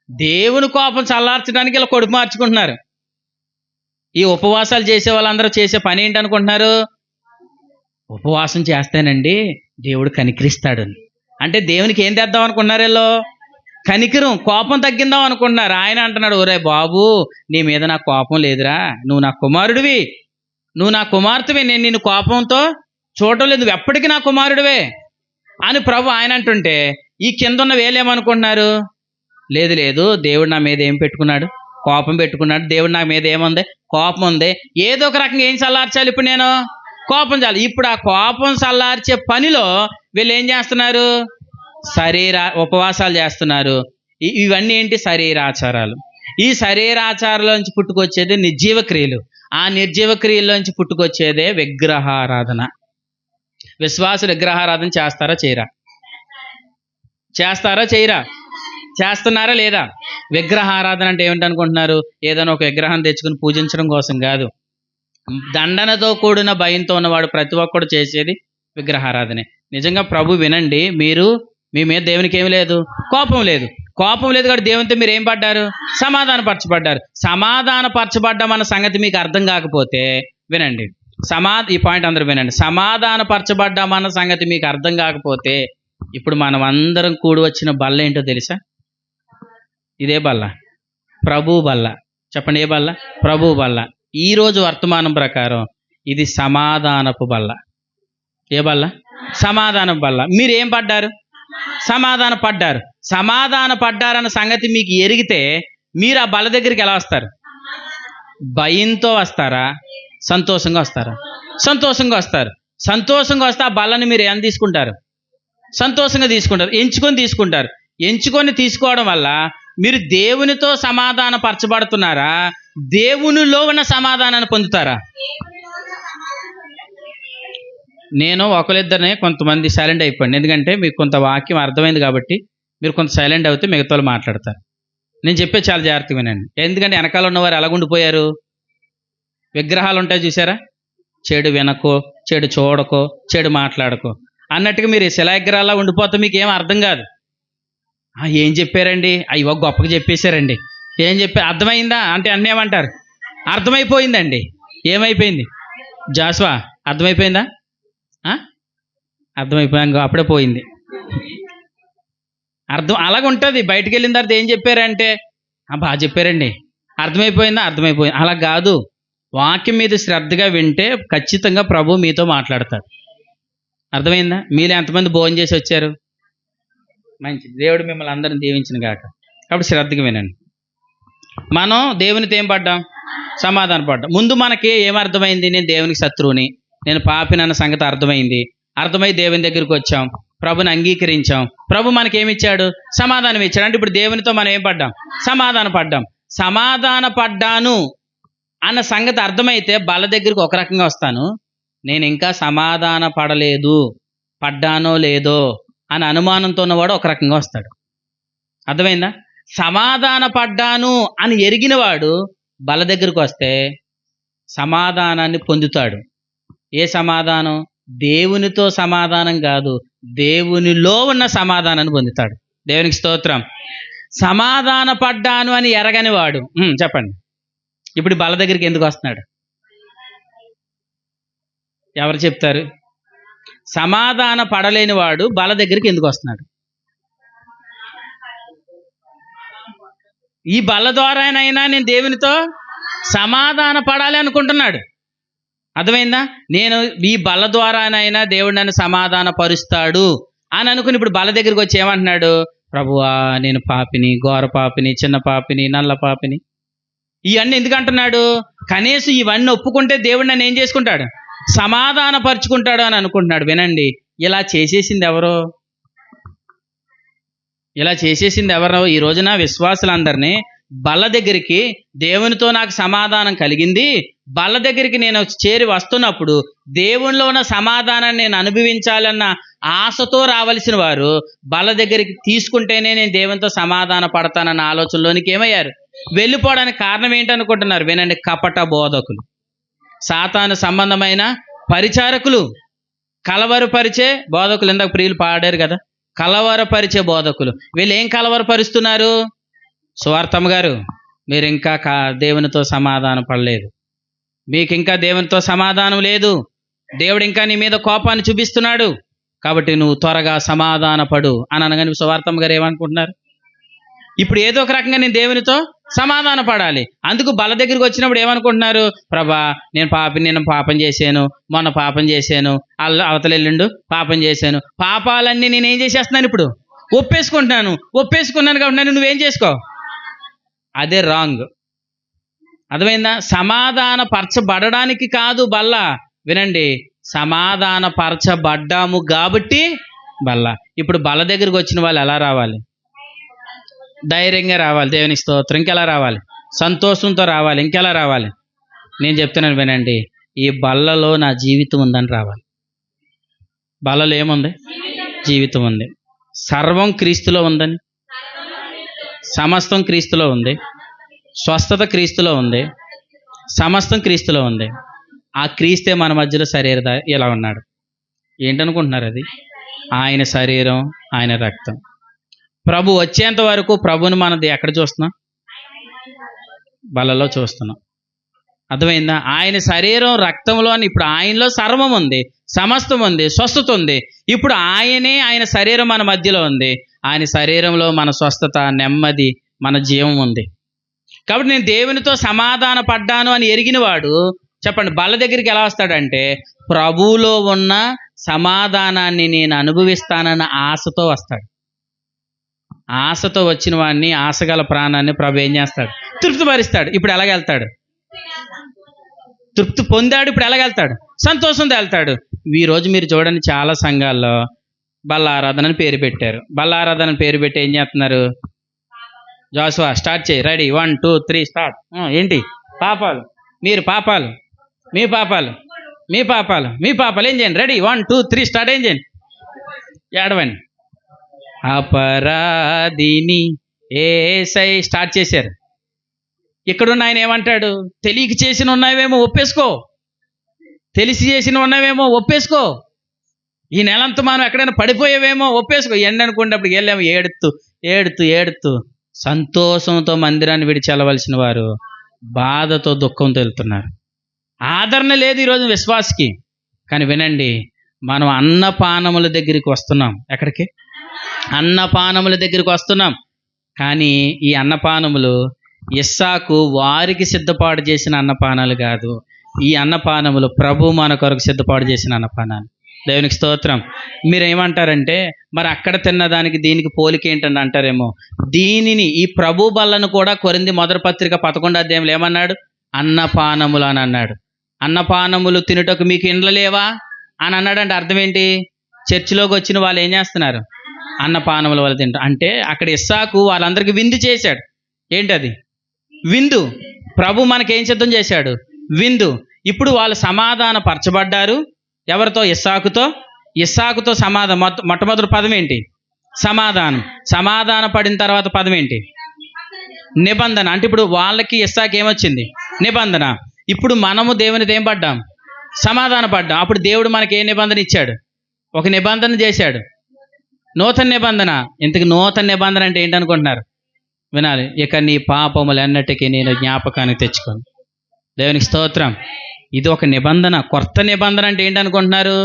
దేవుని కోపం చల్లార్చడానికి ఇలా కొడుకు మార్చుకుంటున్నారు. ఈ ఉపవాసాలు చేసే వాళ్ళందరూ చేసే పని ఏంటనుకుంటున్నారు? ఉపవాసం చేస్తానండి దేవుడు కనికరిస్తాడు అంటే దేవునికి ఏం తెద్దాం అనుకుంటున్నారు? వీళ్ళు కనికరం, కోపం తగ్గిందాం అనుకుంటున్నారు. ఆయన అంటున్నాడు, ఒరే బాబు, నీ మీద నాకు కోపం లేదురా, నువ్వు నా కుమారుడివి, నువ్వు నా కుమార్తెవి, నేను నిన్ను కోపంతో చూడటం లేదు, నువ్వు ఎప్పటికీ నా కుమారుడివే అని ప్రభు ఆయన అంటుంటే ఈ కింద ఉన్న వేలేమనుకుంటున్నారు? లేదు, దేవుడు నా మీద ఏం పెట్టుకున్నాడు? కోపం పెట్టుకున్నాడు. దేవుడు నా మీద ఏముంది? కోపం ఉంది. ఏదో ఒక రకంగా ఏం చల్లార్చాలి ఇప్పుడు నేను? కోపం చాలు. ఇప్పుడు ఆ కోపం చల్లార్చే పనిలో వీళ్ళు ఏం చేస్తున్నారు? ఉపవాసాలు చేస్తున్నారు. ఇవన్నీ ఏంటి? శరీరాచారాలు. ఈ శరీరాచారాల్లోంచి పుట్టుకొచ్చేది నిర్జీవ క్రియలు. ఆ నిర్జీవ క్రియల్లోంచి పుట్టుకొచ్చేదే విగ్రహారాధన. విశ్వాసులు విగ్రహారాధన చేస్తారా చేయరా? చేస్తున్నారా లేదా? విగ్రహారాధన అంటే ఏమిటనుకుంటున్నారు? ఏదైనా ఒక విగ్రహం తెచ్చుకుని పూజించడం కోసం కాదు. దండనతో కూడిన భయంతో ఉన్నవాడు ప్రతి ఒక్కడు చేసేది విగ్రహారాధనే. నిజంగా ప్రభు వినండి, మీ మీద దేవునికి ఏమి లేదు? కోపం లేదు కాబట్టి దేవునితో మీరు ఏం పడ్డారు? సమాధానపరచబడ్డారు. సమాధానపరచబడ్డామన్న సంగతి మీకు అర్థం కాకపోతే వినండి, ఈ పాయింట్ అందరూ వినండి. సమాధానపరచబడ్డామన్న సంగతి మీకు అర్థం కాకపోతే ఇప్పుడు మనం అందరం కూడి వచ్చిన బల్ల ఏంటో తెలుసా? ఇదే బల్ల, ప్రభు బల్ల. చెప్పండి, ఏ బల్ల? ప్రభు బల్ల. ఈరోజు వర్తమానం ప్రకారం ఇది సమాధానపు బల్ల. ఏ బల్ల? సమాధానపు బల్ల. మీరు ఏం పడ్డారు? సమాధాన పడ్డారన్న సంగతి మీకు ఎరిగితే మీరు ఆ బల్ల దగ్గరికి ఎలా వస్తారు? భయంతో వస్తారా? సంతోషంగా వస్తారా? సంతోషంగా వస్తారు. సంతోషంగా వస్తే ఆ బల్లని మీరు ఏం తీసుకుంటారు? సంతోషంగా తీసుకుంటారు, ఎంచుకొని తీసుకుంటారు. ఎంచుకొని తీసుకోవడం వల్ల మీరు దేవునితో సమాధాన పరచబడుతున్నారా, దేవునిలో ఉన్న సమాధానాన్ని పొందుతారా? నేను ఒకరిద్దరినే, కొంతమంది సైలెంట్ అయిపోండి, ఎందుకంటే మీకు కొంత వాక్యం అర్థమైంది కాబట్టి మీరు కొంత సైలెంట్ అవుతే మిగతా వాళ్ళు మాట్లాడతారు. నేను చెప్పే చాలా జాగ్రత్తగా వినండి, ఎందుకంటే వెనకాల ఉన్నవారు ఎలాగుండిపోయారు? విగ్రహాలు ఉంటాయి చూసారా, చెడు వినకో, చెడు చూడకో, చెడు మాట్లాడకో అన్నట్టుగా మీరు శిలాగ్రహాల్లో ఉండిపోతే మీకు ఏం అర్థం కాదు. ఏం చెప్పారండి, అయ్యో గొప్పగా చెప్పేశారండి, ఏం చెప్పారు అర్థమైందా అంటే అన్నీ ఏమంటారు? అర్థమైపోయిందండి. ఏమైపోయింది జాస్వా, అర్థమైపోయిందా? అర్థమైపోయాక అప్పుడే పోయింది. అర్థం అలాగ ఉంటుంది. బయటికి వెళ్ళిన తర్వాత ఏం చెప్పారంటే బాగా చెప్పారండి, అర్థమైపోయిందా? అర్థమైపోయింది. అలా కాదు, వాక్యం మీద శ్రద్ధగా వింటే ఖచ్చితంగా ప్రభు మీతో మాట్లాడతాడు. అర్థమైందా? మీరు ఎంతమంది భోజనం చేసి వచ్చారు? మంచిది, దేవుడు మిమ్మల్ని అందరిని దీవించిన గాక. కాబట్టి శ్రద్ధగా వినండి. మనం దేవునితో ఏం పడ్డాం? సమాధాన పడ్డాం. ముందు మనకి ఏమర్థమైంది? నేను దేవునికి శత్రువుని, నేను పాపినన్న సంగతి అర్థమై దేవుని దగ్గరికి వచ్చాం, ప్రభుని అంగీకరించాం. ప్రభు మనకేమిచ్చాడు? సమాధానం ఇచ్చాడు. అంటే ఇప్పుడు దేవునితో మనం ఏం పడ్డాం? సమాధాన పడ్డాం. సమాధాన పడ్డాను అన్న సంగతి అర్థమైతే బల్ల దగ్గరికి ఒక రకంగా వస్తాను, నేను ఇంకా సమాధాన పడలేదు, పడ్డానో లేదో అని అనుమానంతో ఉన్నవాడు ఒక రకంగా వస్తాడు. అర్థమైందా? సమాధాన పడ్డాను అని ఎరిగినవాడు బల్ల దగ్గరికి వస్తే సమాధానాన్ని పొందుతాడు. ఏ సమాధానం? దేవునితో సమాధానం కాదు, దేవునిలో ఉన్న సమాధానాన్ని పొందుతాడు. దేవునికి స్తోత్రం. సమాధాన పడ్డాను అని ఎరగని వాడు చెప్పండి, ఇప్పుడు బల్ల దగ్గరికి ఎందుకు వస్తున్నాడు? ఎవరు చెప్తారు? సమాధాన పడలేని వాడు బల్ల దగ్గరికి ఎందుకు వస్తున్నాడు? ఈ బల్ల ద్వారానైనా నేను దేవునితో సమాధాన పడాలి అనుకుంటున్నాడు. అర్థమైందా? నేను ఈ బల్ల ద్వారానైనా దేవుడు నన్ను సమాధాన పరుస్తాడు అని అనుకుని ఇప్పుడు బల్ల దగ్గరికి వచ్చి ఏమంటున్నాడు? ప్రభువా, నేను పాపిని, ఘోర పాపిని, చిన్న పాపిని, నల్ల పాపిని. ఇవన్నీ ఎందుకు అంటున్నాడు? కనీసం ఇవన్నీ ఒప్పుకుంటే దేవుడు నన్ను ఏం చేసుకుంటాడు? సమాధాన పరుచుకుంటాడు అని అనుకుంటున్నాడు. వినండి, ఇలా చేసేసింది ఎవరో? ఈ రోజున విశ్వాసులందరినీ బల్ల దగ్గరికి, దేవునితో నాకు సమాధానం కలిగింది, బల్ల దగ్గరికి నేను చేరి వస్తున్నప్పుడు దేవునిలో ఉన్న సమాధానాన్ని నేను అనుభవించాలన్న ఆశతో రావలసిన వారు బల్ల దగ్గరికి తీసుకుంటేనే నేను దేవునితో సమాధాన పడతానన్న ఆలోచనలోనికి ఏమయ్యారు? వెళ్ళిపోవడానికి కారణం ఏంటనుకుంటున్నారు? వినండి, కపట బోధకులు, సాతాను సంబంధమైన పరిచారకులు, కలవరపరిచే బోధకులు. ఇందాక ప్రియులు పాడారు కదా, కలవరపరిచే బోధకులు. వీళ్ళు ఏం కలవరపరుస్తున్నారు? సువార్తమ్మ గారు, మీరు ఇంకా దేవునితో సమాధానం పడలేదు, మీకు ఇంకా దేవునితో సమాధానం లేదు, దేవుడు ఇంకా నీ మీద కోపాన్ని చూపిస్తున్నాడు, కాబట్టి నువ్వు త్వరగా సమాధాన పడు అని అనగానే సువార్తమ్మ గారు ఏమనుకుంటున్నారు? ఇప్పుడు ఏదో ఒక రకంగా నేను దేవునితో సమాధాన పడాలి. అందుకు బల్ల దగ్గరికి వచ్చినప్పుడు ఏమనుకుంటున్నారు? ప్రభా, నేను పాపం చేశాను, మొన్న పాపం చేశాను, అవతలెల్లుండు పాపం చేశాను, పాపాలన్నీ నేనేం చేసేస్తున్నాను? ఇప్పుడు ఒప్పేసుకున్నాను కాబట్టి నువ్వేం చేసుకో. అదే రాంగ్. అర్థమైందా? సమాధాన పరచబడడానికి కాదు బల్ల. వినండి, సమాధాన పరచబడ్డాము కాబట్టి బల్ల. ఇప్పుడు బల్ల దగ్గరికి వచ్చిన వాళ్ళు ఎలా రావాలి? ధైర్యంగా రావాలి. దేవుని స్తోత్రం. ఇంకెలా రావాలి? సంతోషంతో రావాలి. ఇంకెలా రావాలి? నేను చెప్తున్నాను వినండి, ఈ బల్లలో నా జీవితం ఉందని రావాలి. బల్లలో ఏముంది? జీవితం ఉంది. సర్వం క్రీస్తులో ఉందని, సమస్తం క్రీస్తులో ఉంది, స్వస్థత క్రీస్తులో ఉంది, సమస్తం క్రీస్తులో ఉంది. ఆ క్రీస్తే మన మధ్యలో శరీర ఇలా ఉన్నాడు. ఏంటనుకుంటున్నారు? అది ఆయన శరీరం, ఆయన రక్తం. ప్రభు వచ్చేంత వరకు ప్రభుని మనది ఎక్కడ చూస్తున్నాం? బలలో చూస్తున్నాం. అర్థమైందా? ఆయన శరీరం రక్తంలోని ఇప్పుడు ఆయనలో సర్వం ఉంది, సమస్తం ఉంది, స్వస్థత ఉంది. ఇప్పుడు ఆయన శరీరం మన మధ్యలో ఉంది. ఆయన శరీరంలో మన స్వస్థత, నెమ్మది, మన జీవం ఉంది. కాబట్టి నేను దేవునితో సమాధాన పడ్డాను అని ఎరిగిన వాడు, చెప్పండి, బల్ల దగ్గరికి ఎలా వస్తాడంటే ప్రభువులో ఉన్న సమాధానాన్ని నేను అనుభవిస్తానన్న ఆశతో వస్తాడు. ఆశతో వచ్చిన వాడిని, ఆశగల ప్రాణాన్ని ప్రభు ఏం చేస్తాడు? తృప్తిపరుస్తాడు. ఇప్పుడు ఎలాగెళ్తాడు? తృప్తి పొందాడు, ఇప్పుడు ఎలాగెళ్తాడు? సంతోషంతో వెళ్తాడు. ఈరోజు మీరు చూడండి, చాలా సంఘాల్లో బల్లారాధన అని పేరు పెట్టారు. బల్లారాధన పేరు పెట్టి ఏం చేస్తున్నారు? జాషువా స్టార్ట్ చేయి. Ready 1 2 3 start. ఏంటి పాపాలు? మీరు పాపాలు, మీ పాపాలు, మీ పాపాలు, మీ పాపాలు ఏం చేయండి? Ready 1 2 3 start. ఏం చేయండి? ఏడవండి. అపరాధిని ఏసై స్టార్ట్ చేశారు. ఇక్కడున్న ఆయన ఏమంటాడు? తెలియక చేసిన ఉన్నావేమో ఒప్పేసుకో, తెలిసి చేసిన ఉన్నావేమో ఒప్పేసుకో, ఈ నెలంతా మనం ఎక్కడైనా పడిపోయేవేమో ఒప్పేసుకో. ఎండ అనుకున్నప్పుడు వెళ్ళాము ఏడుతూ ఏడుతూ ఏడుతూ. సంతోషంతో మందిరాన్ని విడిచి వెళ్ళవలసిన వారు బాధతో దుఃఖంతో వెళ్తున్నారు. ఆదరణ లేదు ఈరోజు విశ్వాసకి. కానీ వినండి, మనం అన్నపానముల దగ్గరికి వస్తున్నాం. ఎక్కడికి? అన్నపానముల దగ్గరికి వస్తున్నాం. కానీ ఈ అన్నపానములు ఇస్సాకు వారికి సిద్ధపాటు చేసిన అన్నపానాలు కాదు. ఈ అన్నపానములు ప్రభు మన కొరకు సిద్ధపాటు చేసిన అన్నపానాలు. దేవునికి స్తోత్రం. మీరేమంటారంటే మరి అక్కడ తిన్నదానికి దీనికి పోలిక ఏంటని అంటారేమో. దీనిని ఈ ప్రభు బల్లను కూడా కొరింథీ మొదటి పత్రిక 11వ అధ్యాయంలో ఏమన్నాడు? అన్నపానములు అని అన్నాడు. అన్నపానములు తినుటకు మీకు ఇండ్లు లేవా అని అన్నాడంటే అర్థం ఏంటి? చర్చిలోకి వచ్చిన వాళ్ళు ఏం చేస్తున్నారు? అన్నపానముల వల్ల తింటారు. అంటే అక్కడ ఇస్సాకు వాళ్ళందరికీ విందు చేశాడు. ఏంటది? విందు. ప్రభు మనకేం సిద్ధం చేశాడు? విందు. ఇప్పుడు వాళ్ళు సమాధాన పరచబడ్డారు. ఎవరితో? ఇస్సాకుతో. ఇస్సాకుతో సమాధానం. మొట్టమొదటి పదం ఏంటి? సమాధానం. సమాధాన పడిన తర్వాత పదం ఏంటి? నిబంధన. అంటే ఇప్పుడు వాళ్ళకి ఇస్సాకు ఏమొచ్చింది? నిబంధన. ఇప్పుడు మనము దేవునిది ఏం పడ్డాం? సమాధాన పడ్డాం. అప్పుడు దేవుడు మనకి ఏ నిబంధన ఇచ్చాడు? ఒక నిబంధన చేశాడు, నూతన నిబంధన. ఇంతకు నూతన నిబంధన అంటే ఏంటనుకుంటున్నారు? వినాలి. ఇక నీ పాపములన్నిటికీ నేను జ్ఞాపకానికి తెచ్చుకోను. దేవునికి స్తోత్రం. ఇది ఒక నిబంధన. కొత్త నిబంధన అంటే ఏంటనుకుంటున్నారు?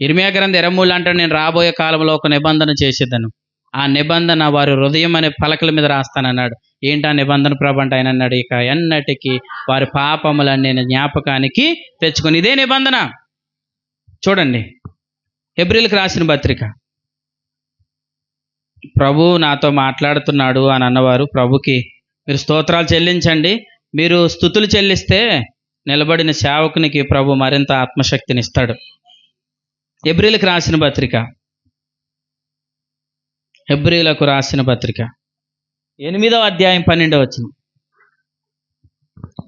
ఇర్మియా గ్రంథం 23 అంటాడు, నేను రాబోయే కాలంలో ఒక నిబంధన చేసేదను, ఆ నిబంధన వారి హృదయం అనే పలకల మీద రాస్తానన్నాడు. ఏంటి ఆ నిబంధన ప్రభు అంటే? ఆయన అన్నాడు, ఇక ఎన్నటికీ వారి పాపములను నేను జ్ఞాపకానికి తెచ్చుకొని. ఇదే నిబంధన. చూడండి, హెబ్రీయులకు రాసిన పత్రిక. ప్రభు నాతో మాట్లాడుతున్నాడు అని అన్నవారు ప్రభుకి మీరు స్తోత్రాలు చెల్లించండి. మీరు స్తుతులు చెల్లిస్తే నిలబడిన సేవకునికి ప్రభు మరింత ఆత్మశక్తిని ఇస్తాడు. హెబ్రీయులకు రాసిన పత్రిక, హెబ్రీయులకు రాసిన పత్రిక 8వ అధ్యాయం 12వ వచనం.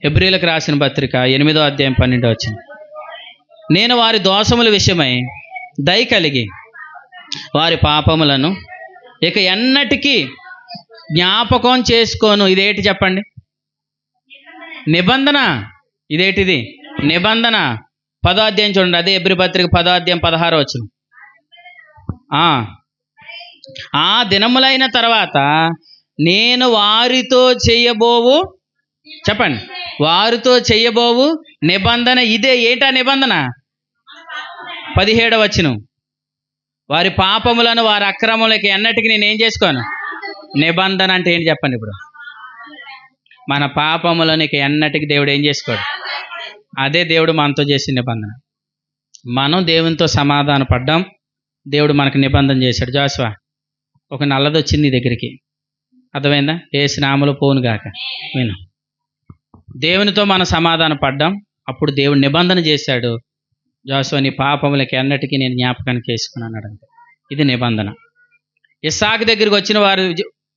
హెబ్రీయులకు రాసిన పత్రిక 8వ అధ్యాయం 12వ వచనం. నేను వారి దోషముల విషయమై దయ కలిగి వారి పాపములను ఇక ఎన్నటికీ జ్ఞాపకం చేసుకోను. ఇదేంటి చెప్పండి? నిబంధన. ఇదేంటిది? నిబంధన. 10వ అధ్యాయం చూడండి, అదే హెబ్రీ పత్రిక 10వ అధ్యాయం 16వ వచనం. ఆ దినములైన తర్వాత నేను వారితో చెయ్యబోవు, చెప్పండి, వారితో చెయ్యబోవు నిబంధన ఇదే. ఏంటా నిబంధన? 17వ వచనం. వారి పాపములను వారి అక్రమములకి ఎన్నటికి నేనేం చేసుకోను. నిబంధన అంటే ఏంటి చెప్పండి? ఇప్పుడు మన పాపములను ఎన్నటికి దేవుడు ఏం చేసుకోడు. అదే దేవుడు మనతో చేసిన నిబంధన. మనం దేవునితో సమాధాన పడ్డాం, దేవుడు మనకు నిబంధన చేశాడు. జాషువా, ఒక నల్లది వచ్చింది నీ దగ్గరికి, అర్థమైందా? యేసు నామములో పోను గాక. విను, దేవునితో మనం సమాధాన పడ్డాం, అప్పుడు దేవుడు నిబంధన చేశాడు. జాషువా, నీ పాపములకి ఎన్నటికీ నేను జ్ఞాపకానికి చేసుకున్నాడు. అంతే, ఇది నిబంధన. ఇస్సాకు దగ్గరికి వచ్చిన వారి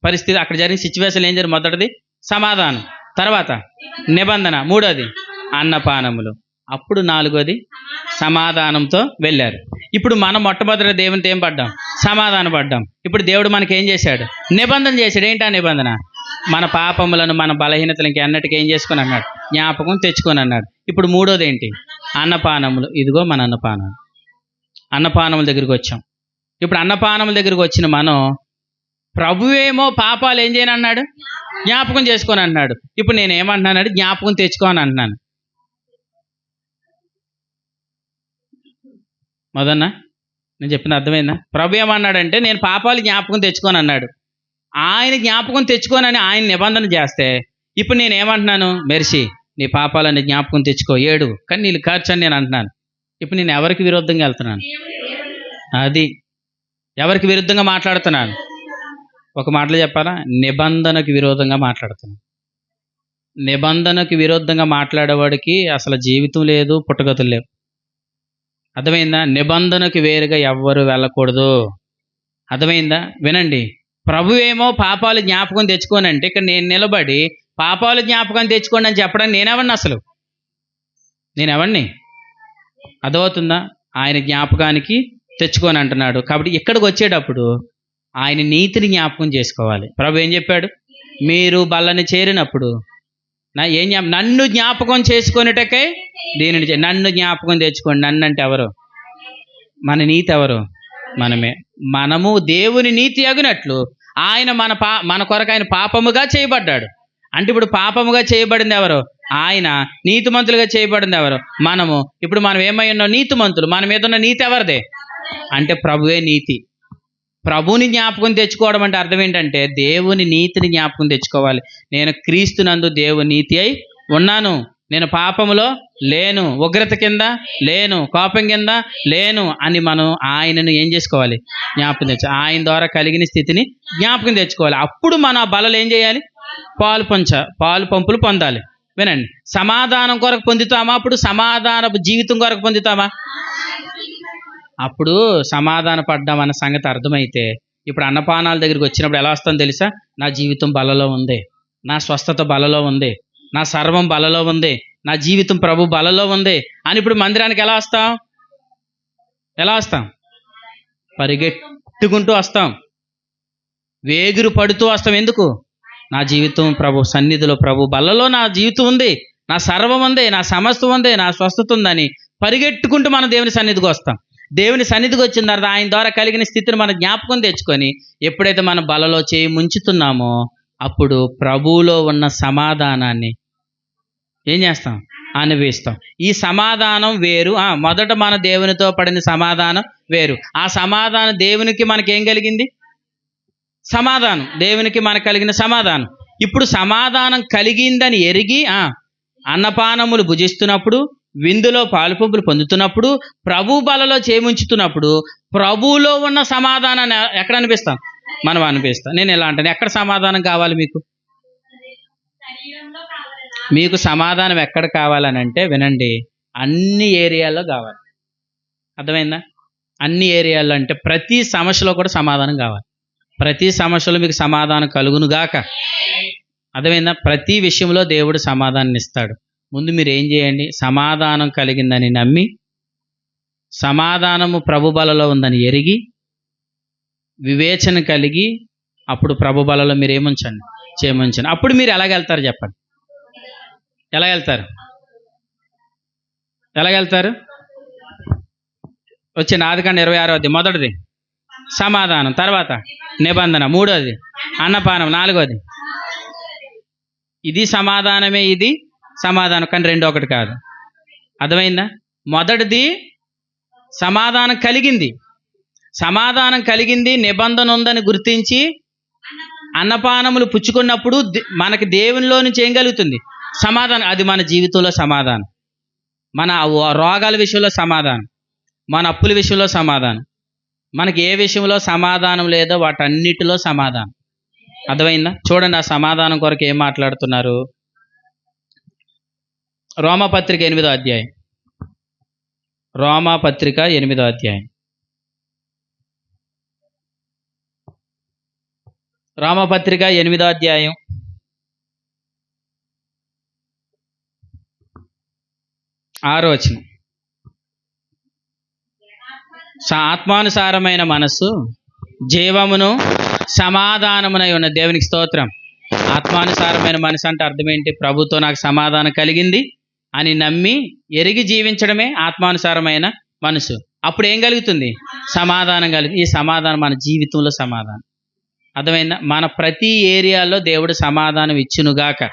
పరిస్థితి, అక్కడ జరిగిన సిచ్యువేషన్ ఏం జరిగింది? మొదటిది సమాధానం, తర్వాత నిబంధన, మూడోది అన్నపానములు, అప్పుడు నాలుగోది సమాధానంతో వెళ్ళారు. ఇప్పుడు మనం మొట్టమొదటి దేవునితో ఏం పడ్డాం? సమాధాన పడ్డాం. ఇప్పుడు దేవుడు మనకి ఏం చేశాడు? నిబంధన చేశాడు. ఏంటి ఆ నిబంధన? మన పాపములను మన బలహీనతలు ఇంకెన్నటికీ ఏం చేసుకొని అన్నాడు? జ్ఞాపకం తెచ్చుకొని అన్నాడు. ఇప్పుడు మూడోది ఏంటి? అన్నపానములు. ఇదిగో మన అన్నపానం. అన్నపానముల దగ్గరికి వచ్చాం. ఇప్పుడు అన్నపానముల దగ్గరికి వచ్చిన మనం, ప్రభువేమో పాపాలు ఏం చేయను అన్నాడు? జ్ఞాపకం చేసుకొని అన్నాడు. ఇప్పుడు నేను ఏమంటున్నానంటే జ్ఞాపకం తెచ్చుకోని అంటున్నాను. మొదన్న నేను చెప్పిన అర్థమైందా? ప్రభు ఏమన్నాడంటే నేను పాపాలు జ్ఞాపకం తెచ్చుకొని అన్నాడు. ఆయన జ్ఞాపకం తెచ్చుకోనని ఆయన నిబంధన చేస్తే, ఇప్పుడు నేను ఏమంటున్నాను? మెర్సి, నీ పాపాలని జ్ఞాపకం తెచ్చుకో, ఏడు కానీ నీళ్ళు కార్చని నేను అంటున్నాను. ఇప్పుడు నేను ఎవరికి విరుద్ధంగా వెళ్తున్నాను? అది ఎవరికి విరుద్ధంగా మాట్లాడుతున్నాను? ఒక మాటలో చెప్పాలా? నిబంధనకు విరోధంగా మాట్లాడుతున్నాను. నిబంధనకు విరుద్ధంగా మాట్లాడేవాడికి అసలు జీవితం లేదు, పుట్టగతులు లేవు. అర్థమైందా? నిబంధనకు వేరుగా ఎవ్వరు వెళ్ళకూడదు. అర్థమైందా? వినండి, ప్రభువేమో పాపాలు జ్ఞాపకం తెచ్చుకోని అంటే ఇక్కడ నేను నిలబడి పాపాలు జ్ఞాపకం తెచ్చుకోండి అని చెప్పడానికి నేనెవడిని అసలు? నేనెవడిని? అర్థమవుతుందా? ఆయన జ్ఞాపకానికి తెచ్చుకొని అంటున్నాడు. కాబట్టి ఇక్కడికి వచ్చేటప్పుడు ఆయన నీతిని జ్ఞాపకం చేసుకోవాలి. ప్రభు ఏం చెప్పాడు? మీరు బల్లని చేరినప్పుడు నన్ను జ్ఞాపకం చేసుకొనుటకై దీనిని నన్ను జ్ఞాపకం తెచ్చుకోండి. నన్ను అంటే ఎవరు? మన నీతి ఎవరు? మనమే. మనము దేవుని నీతి అగునట్లు ఆయన మన కొరకు ఆయన పాపముగా చేయబడ్డాడు. అంటే ఇప్పుడు పాపముగా చేయబడింది ఎవరు? ఆయన. నీతిమంతులుగా చేయబడింది ఎవరు? మనము. ఇప్పుడు మనం ఏమై ఉన్నాం? నీతిమంతులు. మన మీద ఉన్న నీతి ఎవరిదే? అంటే ప్రభువే నీతి. ప్రభుని జ్ఞాపకం తెచ్చుకోవడం అంటే అర్థం ఏంటంటే దేవుని నీతిని జ్ఞాపకం తెచ్చుకోవాలి. నేను క్రీస్తునందు దేవుని నీతి అయి ఉన్నాను. నేను పాపములో లేను, ఉగ్రత కింద లేను, కోపం కింద లేను అని మనం ఆయనను ఏం చేసుకోవాలి? జ్ఞాపకం తెచ్చు. ఆయన ద్వారా కలిగిన స్థితిని జ్ఞాపకం తెచ్చుకోవాలి. అప్పుడు మన బలలు ఏం చేయాలి? పాలు పంపులు పొందాలి. వినండి, సమాధానం కొరకు పొందుతామా? అప్పుడు సమాధానపు జీవితం కొరకు పొందుతామా? అప్పుడు సమాధాన పడ్డామన్న సంగతి అర్థమైతే ఇప్పుడు అన్నపానాల దగ్గరికి వచ్చినప్పుడు ఎలా వస్తాం తెలుసా? నా జీవితం బలలో ఉంది, నా స్వస్థత బలలో ఉంది, నా సర్వం బలలో ఉంది, నా జీవితం ప్రభు బలలో ఉంది అని ఇప్పుడు మందిరానికి ఎలా వస్తాం? పరిగెట్టుకుంటూ వస్తాం, వేగురు పడుతూ వస్తాం. ఎందుకు? నా జీవితం ప్రభు సన్నిధిలో, ప్రభు బలలో నా జీవితం ఉంది, నా సర్వం ఉంది, నా సమస్తం ఉంది, నా స్వస్థత ఉందని పరిగెట్టుకుంటూ మనం దేవుని సన్నిధికి వస్తాం. దేవుని సన్నిధికి వచ్చిన తర్వాత ఆయన ద్వారా కలిగిన స్థితిని మనం జ్ఞాపకం తెచ్చుకొని ఎప్పుడైతే మన బలలో చేయి ముంచుతున్నామో అప్పుడు ప్రభువులో ఉన్న సమాధానాన్ని ఏం చేస్తాం? అనుభవిస్తాం. ఈ సమాధానం వేరు. మొదట మన దేవునితో పడిన సమాధానం వేరు. ఆ సమాధానం దేవునికి మనకేం కలిగింది? సమాధానం. దేవునికి మనకు కలిగిన సమాధానం. ఇప్పుడు సమాధానం కలిగిందని ఎరిగి అన్నపానములు భుజిస్తున్నప్పుడు, విందులో పాలుపంపులు పొందుతున్నప్పుడు, ప్రభు బలలో చేముంచుతున్నప్పుడు ప్రభువులో ఉన్న సమాధానాన్ని ఎక్కడ అనిపిస్తాం? మనం అనిపిస్తాం. నేను ఎలా అంటాను, ఎక్కడ సమాధానం కావాలి మీకు? మీకు సమాధానం ఎక్కడ కావాలని అంటే వినండి, అన్ని ఏరియాల్లో కావాలి. అర్థమైందా? అన్ని ఏరియాల్లో అంటే ప్రతి సమస్యలో కూడా సమాధానం కావాలి. ప్రతి సమస్యలో మీకు సమాధానం కలుగునుగాక. అర్థమైందా? ప్రతి విషయంలో దేవుడు సమాధానం ఇస్తాడు. ముందు మీరు ఏం చేయండి? సమాధానం కలిగిందని నమ్మి, సమాధానము ప్రభు బలలో ఉందని ఎరిగి, వివేచన కలిగి అప్పుడు ప్రభు బలలో మీరు ఏముంచండి? చేముంచండి. అప్పుడు మీరు ఎలాగెళ్తారు చెప్పండి? ఎలాగెళ్తారు? వచ్చింది ఆదికాండం 26వ మొదటిది సమాధానం, తర్వాత నిబంధన, మూడోది అన్నపానం, నాలుగోది ఇది సమాధానమే. ఇది సమాధానం కానీ రెండు ఒకటి కాదు. అర్థమైందా? మొదటిది సమాధానం కలిగింది, నిబంధన ఉందని గుర్తించి అన్నపానములు పుచ్చుకున్నప్పుడు మనకి దేవునిలో నుంచి ఏం కలుగుతుంది? సమాధానం. అది మన జీవితంలో సమాధానం, మన రోగాల విషయంలో సమాధానం, మన అప్పుల విషయంలో సమాధానం. మనకి ఏ విషయంలో సమాధానం లేదో వాటన్నిటిలో సమాధానం. అర్థమైందా? చూడండి, ఆ సమాధానం కొరకు ఏం మాట్లాడుతున్నారు. రోమాపత్రిక 8వ అధ్యాయం. రోమాపత్రిక 8వ అధ్యాయం. రోమాపత్రిక 8వ అధ్యాయం 6వ వచనం. ఆత్మానుసారమైన మనస్సు జీవమును సమాధానమునై ఉన్న దేవునికి స్తోత్రం. ఆత్మానుసారమైన మనసు అంటే అర్థం ఏంటి? ప్రభుతో నాకు సమాధానం కలిగింది అని నమ్మి ఎరిగి జీవించడమే ఆత్మానుసారమైన మనసు. అప్పుడు ఏం కలుగుతుంది? సమాధానం కలుగుతుంది. ఈ సమాధానం మన జీవితంలో సమాధానం. అర్థమైందా? మన ప్రతి ఏరియాలో దేవుడు సమాధానం ఇచ్చునుగాక.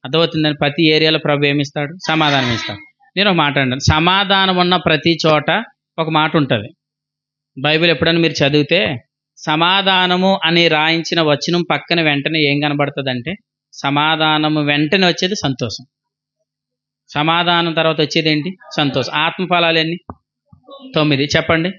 అర్థమవుతుందని ప్రతి ఏరియాలో ప్రభు ఏమిస్తాడు? సమాధానం ఇస్తాడు. నేను ఒక మాట అంటాను, సమాధానం ఉన్న ప్రతి చోట ఒక మాట ఉంటుంది. బైబిల్ ఎప్పుడైనా మీరు చదివితే సమాధానము అని రాయించిన వచనం పక్కన వెంటనే ఏం కనబడుతుందంటే సమాధానము వెంటనే వచ్చేది సంతోషం. సమాధానం తర్వాత వచ్చేది ఏంటి? సంతోషం. ఆత్మఫలాలు ఎన్ని? 9 చెప్పండి.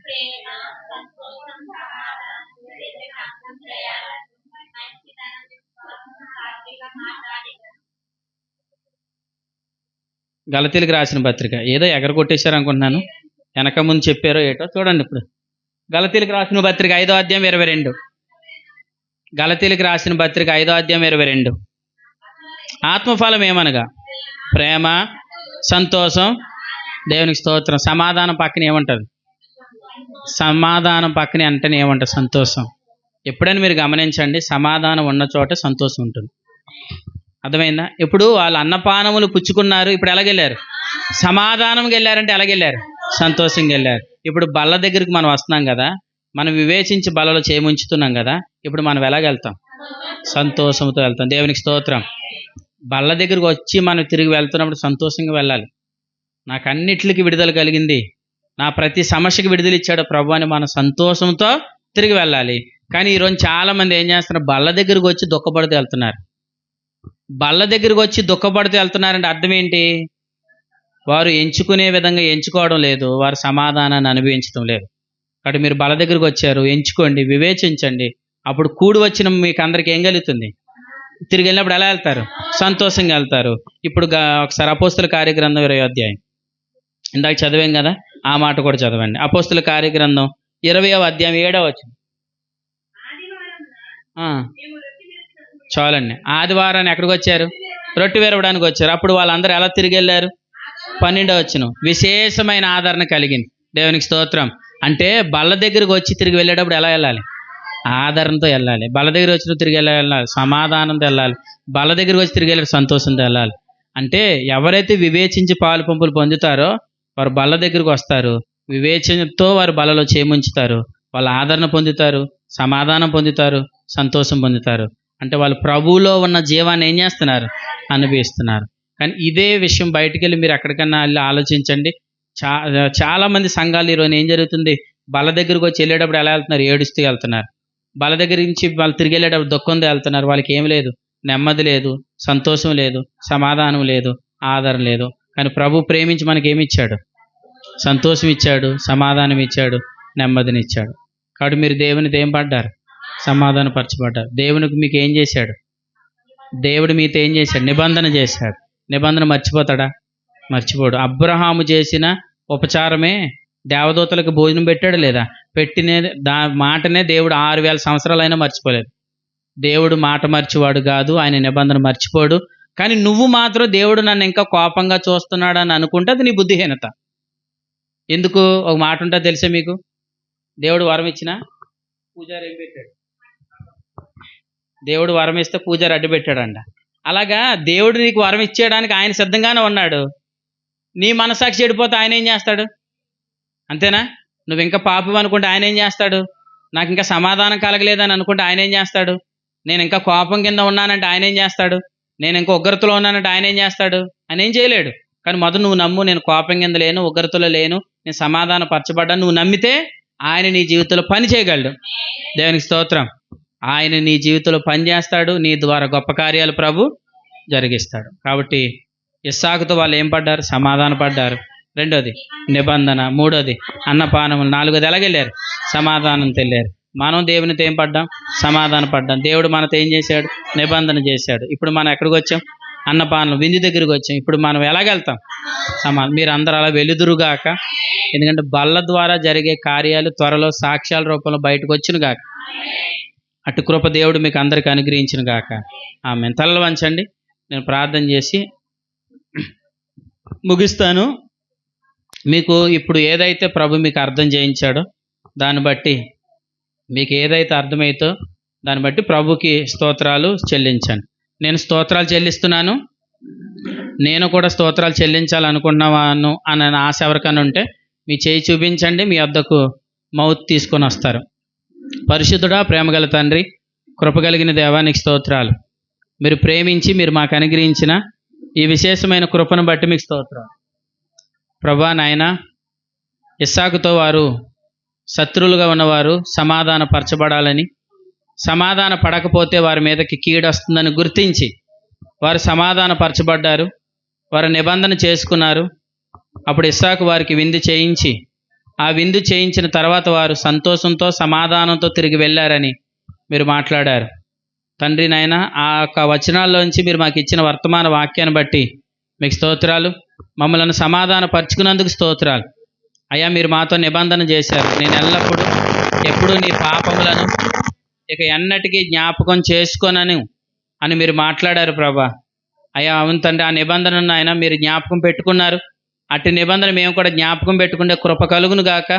గలతీలకు రాసిన పత్రిక ఏదో ఎగరగొట్టేశారు అనుకుంటున్నాను, వెనక ముందు చెప్పారో ఏటో చూడండి. ఇప్పుడు గలతీలకు రాసిన పత్రిక 5వ అధ్యాయం 22. గలతీలకు రాసిన పత్రిక 5:22. ఆత్మఫలం ఏమనగా ప్రేమ, సంతోషం, దేవునికి స్తోత్రం. సమాధానం పక్కన ఏమంటుంది? సమాధానం పక్కన అంటేనే ఏమంటారు? సంతోషం. ఎప్పుడైనా మీరు గమనించండి, సమాధానం ఉన్న చోట సంతోషం ఉంటుంది. అర్థమైందా? ఇప్పుడు వాళ్ళు అన్నపానములు పుచ్చుకున్నారు, ఇప్పుడు ఎలాగెళ్ళారు? సమాధానంగా వెళ్ళారంటే ఎలాగెళ్ళారు? సంతోషంగా వెళ్ళారు. ఇప్పుడు బల్ల దగ్గరికి మనం వస్తున్నాం కదా, మనం వివేచించి బలలో చేముంచుతున్నాం కదా, ఇప్పుడు మనం ఎలాగెళ్తాం? సంతోషంతో వెళ్తాం. దేవునికి స్తోత్రం. బల్ల దగ్గరికి వచ్చి మనం తిరిగి వెళ్తున్నప్పుడు సంతోషంగా వెళ్ళాలి. నాకు అన్నిటికి విడుదల కలిగింది, నా ప్రతి సమస్యకి విడుదల ఇచ్చాడు ప్రభు అని మనం సంతోషంతో తిరిగి వెళ్ళాలి. కానీ ఈరోజు చాలామంది ఏం చేస్తున్నారు? బల్ల దగ్గరికి వచ్చి దుఃఖపడుతూ వెళ్తున్నారు. బల్ల దగ్గరికి వచ్చి దుఃఖపడుతూ వెళ్తున్నారంటే అర్థం ఏంటి? వారు ఎంచుకునే విధంగా ఎంచుకోవడం లేదు, వారు సమాధానాన్ని అనుభవించడం లేదు. కాబట్టి మీరు బల్ల దగ్గరికి వచ్చారు, ఎంచుకోండి, వివేచించండి. అప్పుడు కూడి వచ్చిన మీకు అందరికి ఏం కలుగుతుంది? తిరిగి వెళ్ళినప్పుడు ఎలా వెళ్తారు? సంతోషంగా వెళ్తారు. ఇప్పుడు ఒకసారి అపోస్తుల కార్యగ్రంథం 20వ అధ్యాయం, ఇందాక చదివాం కదా, ఆ మాట కూడా చదవండి. అపోస్తుల కార్యగ్రంథం 20వ అధ్యాయం 7వ వచనం. చాలండి. ఆదివారాన్ని ఎక్కడికి వచ్చారు? రొట్టె విరవడానికి వచ్చారు. అప్పుడు వాళ్ళందరూ ఎలా తిరిగి వెళ్ళారు? 12వ వచనం. విశేషమైన ఆదరణ కలిగింది. దేవునికి స్తోత్రం. అంటే బల్ల దగ్గరికి వచ్చి తిరిగి వెళ్ళేటప్పుడు ఎలా వెళ్ళాలి? ఆదరణతో వెళ్ళాలి. బల్ల దగ్గర వచ్చిన తిరిగి వెళ్ళాలి, సమాధానంతో వెళ్ళాలి. బల్ల దగ్గరికి వచ్చి తిరిగి వెళ్ళి సంతోషంతో వెళ్ళాలి. అంటే ఎవరైతే వివేచించి పాలు పంపులు పొందుతారో వారు బల్ల దగ్గరికి వస్తారు, వివేచనతో వారు బలలో చేముంచుతారు, వాళ్ళు ఆదరణ పొందుతారు, సమాధానం పొందుతారు, సంతోషం పొందుతారు. అంటే వాళ్ళు ప్రభువులో ఉన్న జీవాన్ని ఏం చేస్తున్నారు? అనుభవిస్తున్నారు. కానీ ఇదే విషయం బయటికి వెళ్ళి మీరు ఎక్కడికన్నా వెళ్ళి ఆలోచించండి. చాలామంది సంఘాలు ఈరోజు ఏం జరుగుతుంది? బల్ల దగ్గరికి వచ్చి వెళ్ళేటప్పుడు ఎలా వెళ్తున్నారు? ఏడుస్తూ వెళ్తున్నారు. బల్ల దగ్గర నుంచి వాళ్ళు తిరిగి వెళ్ళేటప్పుడు దుఃఖంతో వెళ్తున్నారు. వాళ్ళకి ఏం లేదు, నెమ్మది లేదు, సంతోషం లేదు, సమాధానం లేదు, ఆదరణ లేదు. కానీ ప్రభు ప్రేమించి మనకి ఏమి ఇచ్చాడు? సంతోషం ఇచ్చాడు, సమాధానం ఇచ్చాడు, నెమ్మదిని ఇచ్చాడు. కాబట్టి మీరు దేవునితో ఏం పడ్డారు? సమాధానపరచబడ్డారు. దేవునికి మీకు ఏం చేశాడు? దేవుడు మీతో ఏం చేశాడు? నిబంధన చేశాడు. నిబంధన మర్చిపోతాడా? మర్చిపోడు. అబ్రహాము చేసిన ఉపచారమే దేవదూతలకు భోజనం పెట్టాడు లేదా? పెట్టిన మాటనే దేవుడు 6000 సంవత్సరాలైనా మర్చిపోలేదు. దేవుడు మాట మర్చివాడు కాదు, ఆయన నిబంధన మర్చిపోడు. కానీ నువ్వు మాత్రం దేవుడు నన్ను ఇంకా కోపంగా చూస్తున్నాడు అని అనుకుంటే అది నీ బుద్ధిహీనత. ఎందుకు? ఒక మాట ఉంటే తెలుసా మీకు? దేవుడు వరం ఇచ్చినా పూజారి ఏం పెట్టాడు? దేవుడు వరం ఇస్తే పూజారి అడ్డు పెట్టాడంట. అలాగా దేవుడు నీకు వరం ఇచ్చేయడానికి ఆయన సిద్ధంగానే ఉన్నాడు. నీ మనసాక్షి చెడిపోతే ఆయన ఏం చేస్తాడు? అంతేనా? నువ్వు ఇంకా పాపం అనుకుంటే ఆయన ఏం చేస్తాడు? నాకు ఇంకా సమాధానం కలగలేదని అనుకుంటే ఆయన ఏం చేస్తాడు? నేను ఇంకా కోపం కింద ఉన్నానంటే ఆయన ఏం చేస్తాడు? నేను ఇంకా ఉగ్రతలో ఉన్నానంటే ఆయన ఏం చేస్తాడు? ఆయన ఏం చేయలేడు. కానీ మొదలు నువ్వు నమ్ము, నేను కోపం కింద లేను, ఉగ్రతలో లేను, నేను సమాధానం పరచబడ్డాను. నువ్వు నమ్మితే ఆయన నీ జీవితంలో పని చేయగలడు. దేవునికి స్తోత్రం. ఆయన నీ జీవితంలో పని చేస్తాడు, నీ ద్వారా గొప్ప కార్యాలు ప్రభు జరిగిస్తాడు. కాబట్టి ఇస్సాకుతో వాళ్ళు ఏం పడ్డారు? సమాధాన పడ్డారు. రెండోది నిబంధన, మూడోది అన్నపానములు, నాలుగోది ఎలాగెళ్ళారు? సమాధానంతో వెళ్ళారు. మనం దేవునితో ఏం పడ్డాం? సమాధాన పడ్డాం. దేవుడు మనతో ఏం చేశాడు? నిబంధన చేశాడు. ఇప్పుడు మనం ఎక్కడికి వచ్చాం? అన్నపానం విందు దగ్గరికి వచ్చాం. ఇప్పుడు మనం ఎలాగెళ్తాం? మీరు అందరూ అలా వెలుదురుగాక. ఎందుకంటే బల్ల ద్వారా జరిగే కార్యాలు త్వరలో సాక్ష్యాల రూపంలో బయటకు వచ్చును గాక. అటు కృప దేవుడు మీకు అందరికి అనుగ్రహించును గాక. ఆమేన్. తలలు వంచండి, నేను ప్రార్థన చేసి ముగిస్తాను. మీకు ఇప్పుడు ఏదైతే ప్రభు మీకు అర్థం చేయించాడో దాన్ని బట్టి, మీకు ఏదైతే అర్థమైతో దాన్ని బట్టి ప్రభుకి స్తోత్రాలు చెల్లించండి. నేను స్తోత్రాలు చెల్లిస్తున్నాను, నేను కూడా స్తోత్రాలు చెల్లించాలనుకున్నాను అన్న ఆశ ఎవరికైనా ఉంటే మీ చేయి చూపించండి, మీ వద్దకు మౌత్ తీసుకొని వస్తారు. పరిశుద్ధుడా, ప్రేమగల తండ్రి, కృపగలిగిన దేవానికి స్తోత్రాలు. మీరు ప్రేమించి మీరు మాకు అనుగ్రహించిన ఈ విశేషమైన కృపను బట్టి మీకు స్తోత్రాలు. ప్రభా నాయన, ఇస్సాకుతో వారు శత్రువులుగా ఉన్నవారు సమాధాన పరచబడాలని, సమాధాన పడకపోతే వారి మీదకి కీడు వస్తుందని గుర్తించి వారు సమాధాన పరచబడ్డారు, వారు నిబంధన చేసుకున్నారు. అప్పుడు ఇస్సాకు వారికి విందు చేయించి, ఆ విందు చేయించిన తర్వాత వారు సంతోషంతో సమాధానంతో తిరిగి వెళ్ళారని మీరు మాట్లాడారు. తండ్రి నాయన, ఆ యొక్క వచనాల్లోంచి మీరు మాకు ఇచ్చిన వర్తమాన వాక్యాన్ని బట్టి మీకు స్తోత్రాలు. మమ్మల్ని సమాధాన పరుచుకున్నందుకు స్తోత్రాలు. అయ్యా, మీరు మాతో నిబంధన చేశారు, నేను ఎల్లప్పుడూ ఎప్పుడూ నీ పాపములను ఇక ఎన్నటికీ జ్ఞాపకం చేసుకోనని అని మీరు మాట్లాడారు ప్రభా. అయ్యా అవును తండ్రి, ఆ నిబంధనను ఆయన మీరు జ్ఞాపకం పెట్టుకున్నారు. అట్టి నిబంధన మేము కూడా జ్ఞాపకం పెట్టుకునే కృప కలుగును గాక.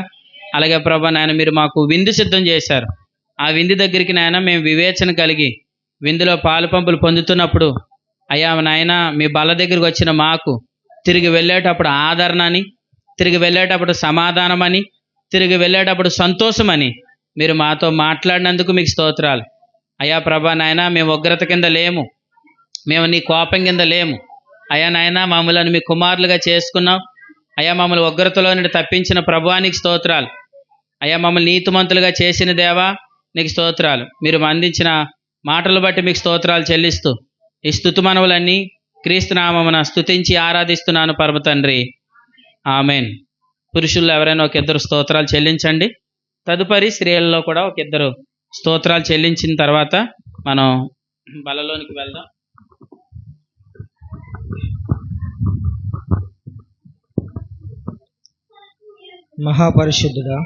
అలాగే ప్రభా నాయన మీరు మాకు విందు సిద్ధం చేశారు. ఆ విందు దగ్గరికి నాయన మేము వివేచన కలిగి విందులో పాలు పంపులు పొందుతున్నప్పుడు అయ్యా నాయన మీ బల్ల దగ్గరికి వచ్చిన మాకు తిరిగి వెళ్ళేటప్పుడు ఆదరణని, తిరిగి వెళ్ళేటప్పుడు సమాధానమని, తిరిగి వెళ్ళేటప్పుడు సంతోషమని మీరు మాతో మాట్లాడినందుకు మీకు స్తోత్రాలు. అయ్యా ప్రభా నాయన మేము ఉగ్రత కింద లేము, మేము నీ కోపం కింద లేము. అయ్యా నాయన మమ్మల్ని మీ కుమారులుగా చేసుకున్నాం. అయ్యా మమ్మల్ని ఉగ్రతలో నుండి తప్పించిన ప్రభువానికి స్తోత్రాలు. అయ్యా మమ్మల్ని నీతిమంతులుగా చేసిన దేవా నీకు స్తోత్రాలు. మీరు అందించిన మాటలు బట్టి మీకు స్తోత్రాలు చెల్లిస్తూ ఈ స్తుతి మనవులన్నీ క్రీస్తు నామమున స్తుతించి ఆరాధిస్తున్నాను పరమ తండ్రి, ఆమెన్. పురుషుల్లో ఎవరైనా ఒక ఇద్దరు స్తోత్రాలు చెల్లించండి. తదుపరి స్త్రీలలో కూడా ఒక ఇద్దరు స్తోత్రాలు చెల్లించిన తర్వాత మనం బలలోనికి వెళ్దాం. మహాపరిశుద్ధుడా